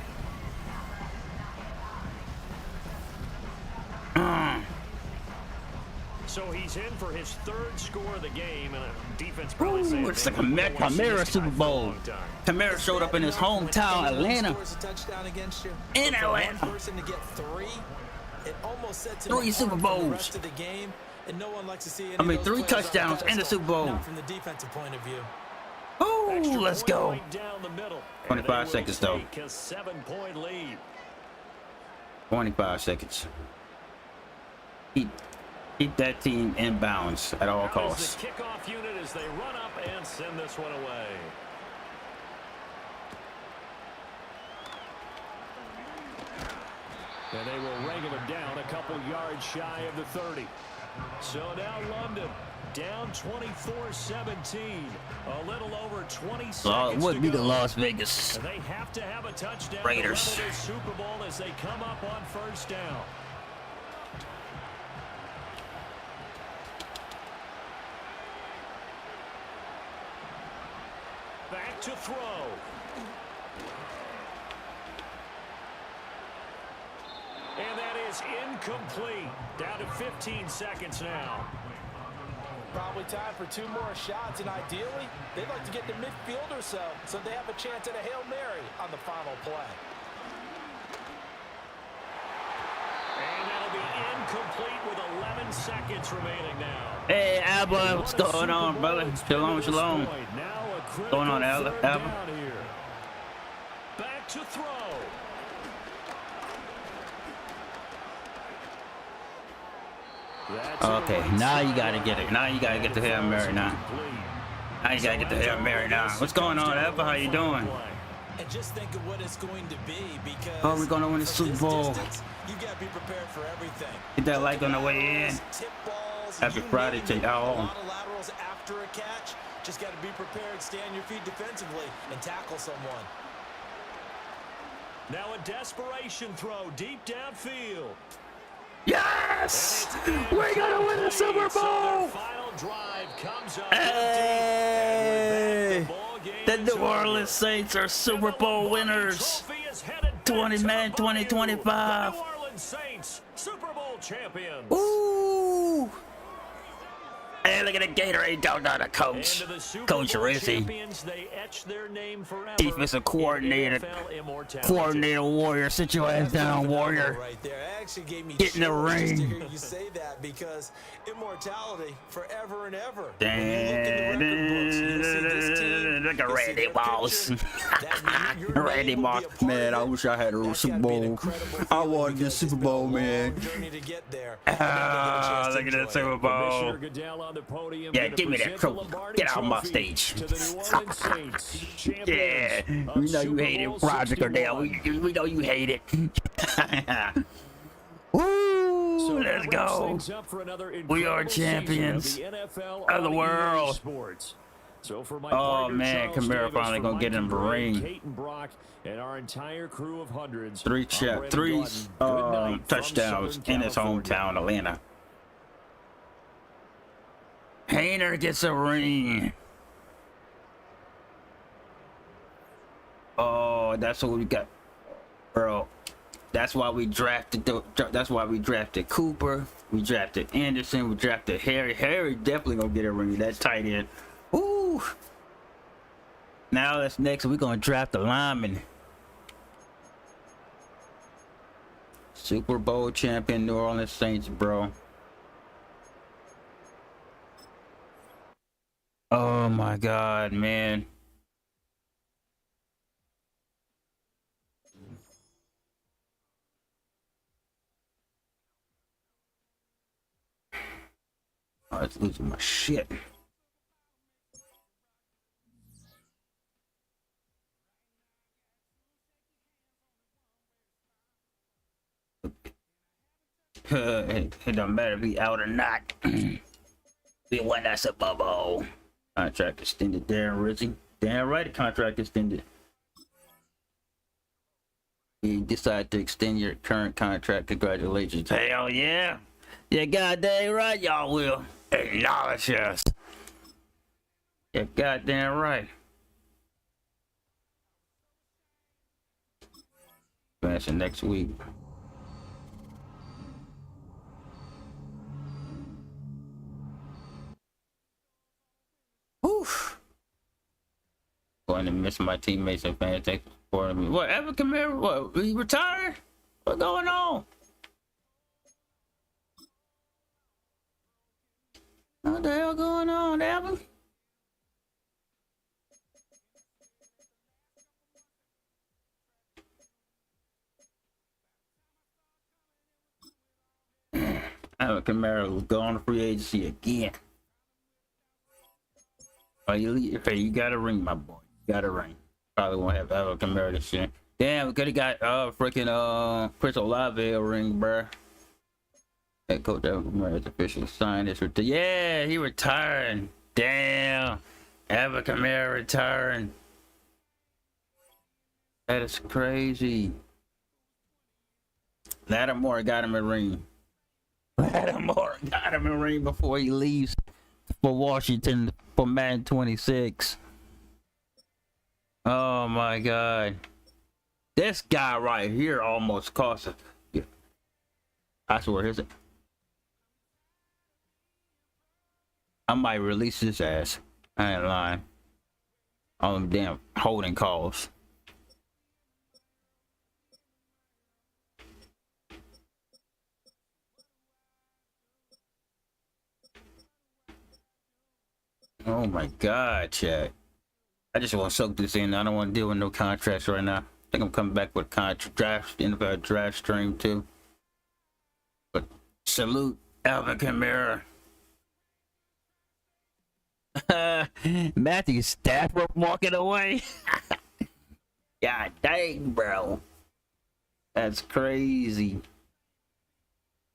So he's in for his 3rd score of the game, and a defense probably saying, Ooh, it's like a "Man, we don't wanna see Kamara this guy Super for a Bowl. long time." Kamara showed up in his hometown, Atlanta. Scores a touchdown against you. In But for Atlanta. one person to get 3, it almost sets him 3 apart Super from the Bowls. rest of the game, and no one likes to see any I mean, of 3 those players on touchdowns and a pedestal, Super Bowl. not from the defensive point of view. Oh, Extra let's point go. right down the middle. 25 And they will seconds, though. take a 7-point lead. 25 seconds. Keep that team in bounds at all Now is costs. the kickoff unit as they run up and send this one away. And they will wrangle him down a couple yards shy of the 30. So now London down 24-17. A little over 20 seconds So it would to be go. the Las Vegas And they have to have a touchdown Raiders. to level this Super Bowl as they come up on first down. Back to throw. And that is incomplete. Down to 15 seconds now. Probably time for 2 more shots, and ideally, they'd like to get to midfield or so they have a chance at a Hail Mary on the final play. And that'll be incomplete with 11 seconds remaining now. Hey, Alba, what's going on, brother? Shalom, shalom. What's going on, Alba? Back to throw. Okay, now you gotta get it. Now you gotta get the Hail Mary now. Now you gotta get the Hail Mary now. What's going on, Alba? How you doing? And just think of what it's going to be, because Oh, we're gonna win the from Super this Bowl. distance, you got to be prepared for everything. Hit that like on the way in. Tip balls, Happy you Friday name to it. y'all. A lot of laterals after a catch. Just got to be prepared, stay on your feet defensively, and tackle someone. Now a desperation throw deep downfield. Yes! We're gonna win the Super So their Bowl! final drive comes up Hey! empty. Ball game The is New Orleans over. Saints are Super Bowl winners. Trophy is headed back 20 to man, the 2025. Bayou. The New Orleans Saints, Super Bowl champions. Ooh! Hey, look at the Gatorade down there, the coach. Into the Super Coach Bowl Rizzi. champions, they etch their name forever Defensive coordinator. in NFL immortality. Coordinator Warrior. Sit your ass down, Warrior. Right there. It actually gave me Get in the chills just to ring. hear you say that, because immortality forever and ever. Look at Randy Moss. Randy Moss. Man, I wish I had a Super Bowl. I wanted the Super Bowl, man. Ah, look at that Super Bowl. Commissioner Goodell on the podium. Yeah, gonna give me that present the trophy. Lombardi Get out my Trophy stage. to the New Orleans Saints, Yeah, champions of we know you Super hate Bowl it, Roger Cordell. 61. We know you hate it. Woo! So Let's that wraps go. things up for another We are incredible season champions of the NFL of the on EA world. Sports. So for my Oh, partner, man, Charles Kamara Davis, finally for gonna Mike get in the Dre, ring. Kate and Brock, and our entire crew of hundreds. Three I'm Brandon Gordon. Good night from touchdowns Southern in his California. hometown, Atlanta. Hayner gets a ring. Oh, that's what we got, bro. That's why we drafted. That's why we drafted Cooper. We drafted Anderson. We drafted Harry. Harry definitely gonna get a ring. That tight end. Ooh. Now that's next. We're gonna draft a lineman. Super Bowl champion New Orleans Saints, bro. Oh my God, man. I was losing my shit. It don't matter if we out or not. We won that Super Bowl. Contract extended, Darren Rizzi. Damn right, the contract extended. You decide to extend your current contract. Congratulations. Hell yeah. You goddamn right, y'all will. Acknowledge us. You goddamn right. Finishing next week. Oof. Going to miss my teammates and fans. Thanks for supporting me. What, Evan Kamara? What, he retired? What's going on? What the hell going on, Evan? Evan Kamara will go on free agency again. Oh, you got a ring, my boy. You got a ring. Probably won't have Evan Kamara this year. Damn, we could have got freaking Chris Olave a ring, bruh. Head coach Alvin Kamara has officially signed his return. Yeah, he retired. Damn. Alvin Kamara retired. That is crazy. Lattimore got him a ring. Lattimore got him a ring before he leaves for Washington for Madden 26. Oh my God. This guy right here almost cost us. Yeah. I swear, here's it. I might release his ass. I ain't lying. All them damn holding calls. Oh my God, chat. I just want to soak this in. I don't want to deal with no contracts right now. I think I'm coming back with a contract draft, NFL draft stream too. But salute Alvin Kamara. Matthew Stafford walking away. God dang, bro. That's crazy.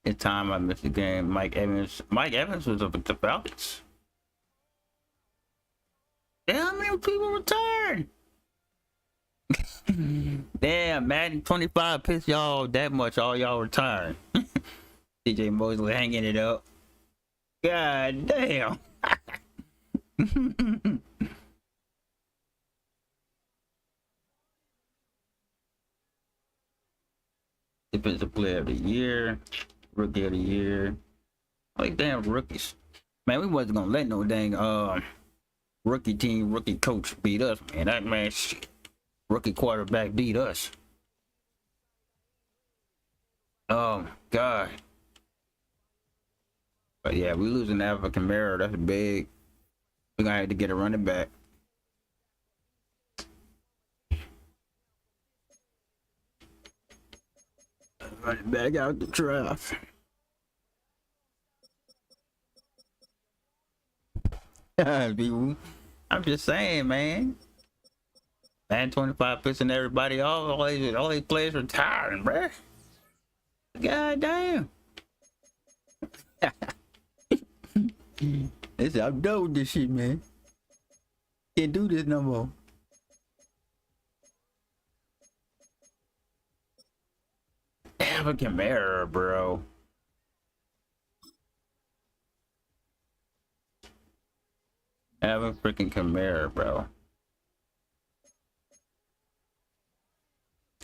It's time I missed the game. Mike Evans. Mike Evans was up at the Falcons. Damn, how many people retired? Damn, Madden 25 pissed y'all that much. All y'all retired. DJ Mosley hanging it up. God damn. Defensive player of the year, rookie of the year. Like damn rookies. Man, we wasn't gonna let no dang rookie team, rookie coach beat us, man. That man shit. Rookie quarterback beat us. Oh God. But yeah, we losing Alvin Kamara. That's big. We're gonna have to get a running back. Running back out the draft. I'm just saying, man. Man, 25 pissing everybody off. All these players retiring, bruh. God damn. I'm done with this shit, man. Can't do this no more. Alvin Kamara, bro. Alvin freaking Kamara, bro.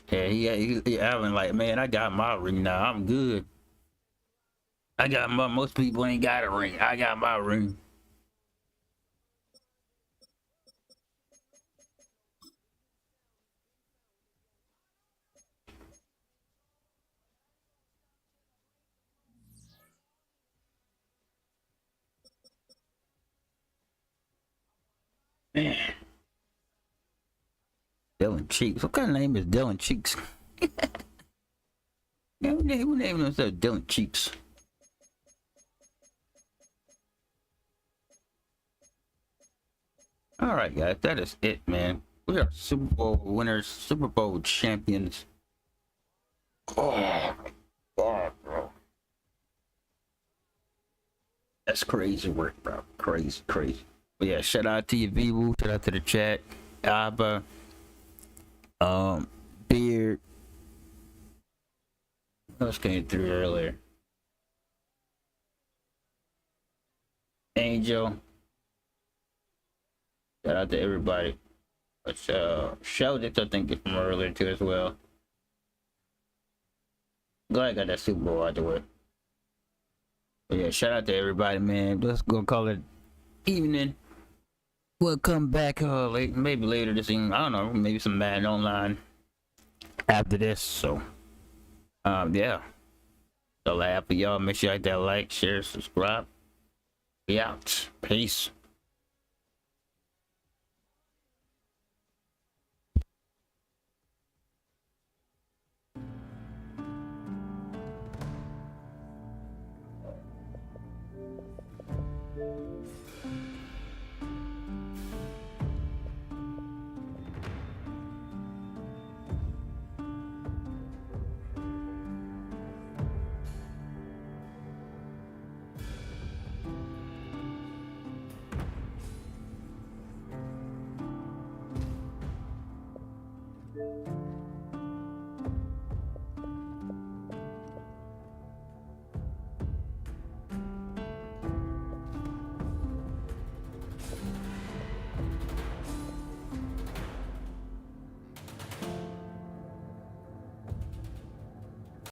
Yeah, he Alvin like, man, I got my ring now. I'm good. I got my, most people ain't got a ring. I got my ring. Man. Dylan Cheeks. What kind of name is Dylan Cheeks? Who named himself Dylan Cheeks? All right, guys, that is it, man. We are Super Bowl winners, Super Bowl champions. Oh my God, bro. That's crazy work, bro. Crazy, crazy. But yeah, shout out to you, Vivu. Shout out to the chat. Abba. Beard. What else came through earlier? Angel. Shout out to everybody. But Sheldon, I think, is from earlier too as well. Glad I got that Super Bowl out the way. But yeah, shout out to everybody, man. Let's go call it evening. We'll come back maybe later this evening. I don't know, maybe some Madden online after this. So yeah. So for y'all, make sure you hit that like, share, subscribe. Be out. Peace. Bye.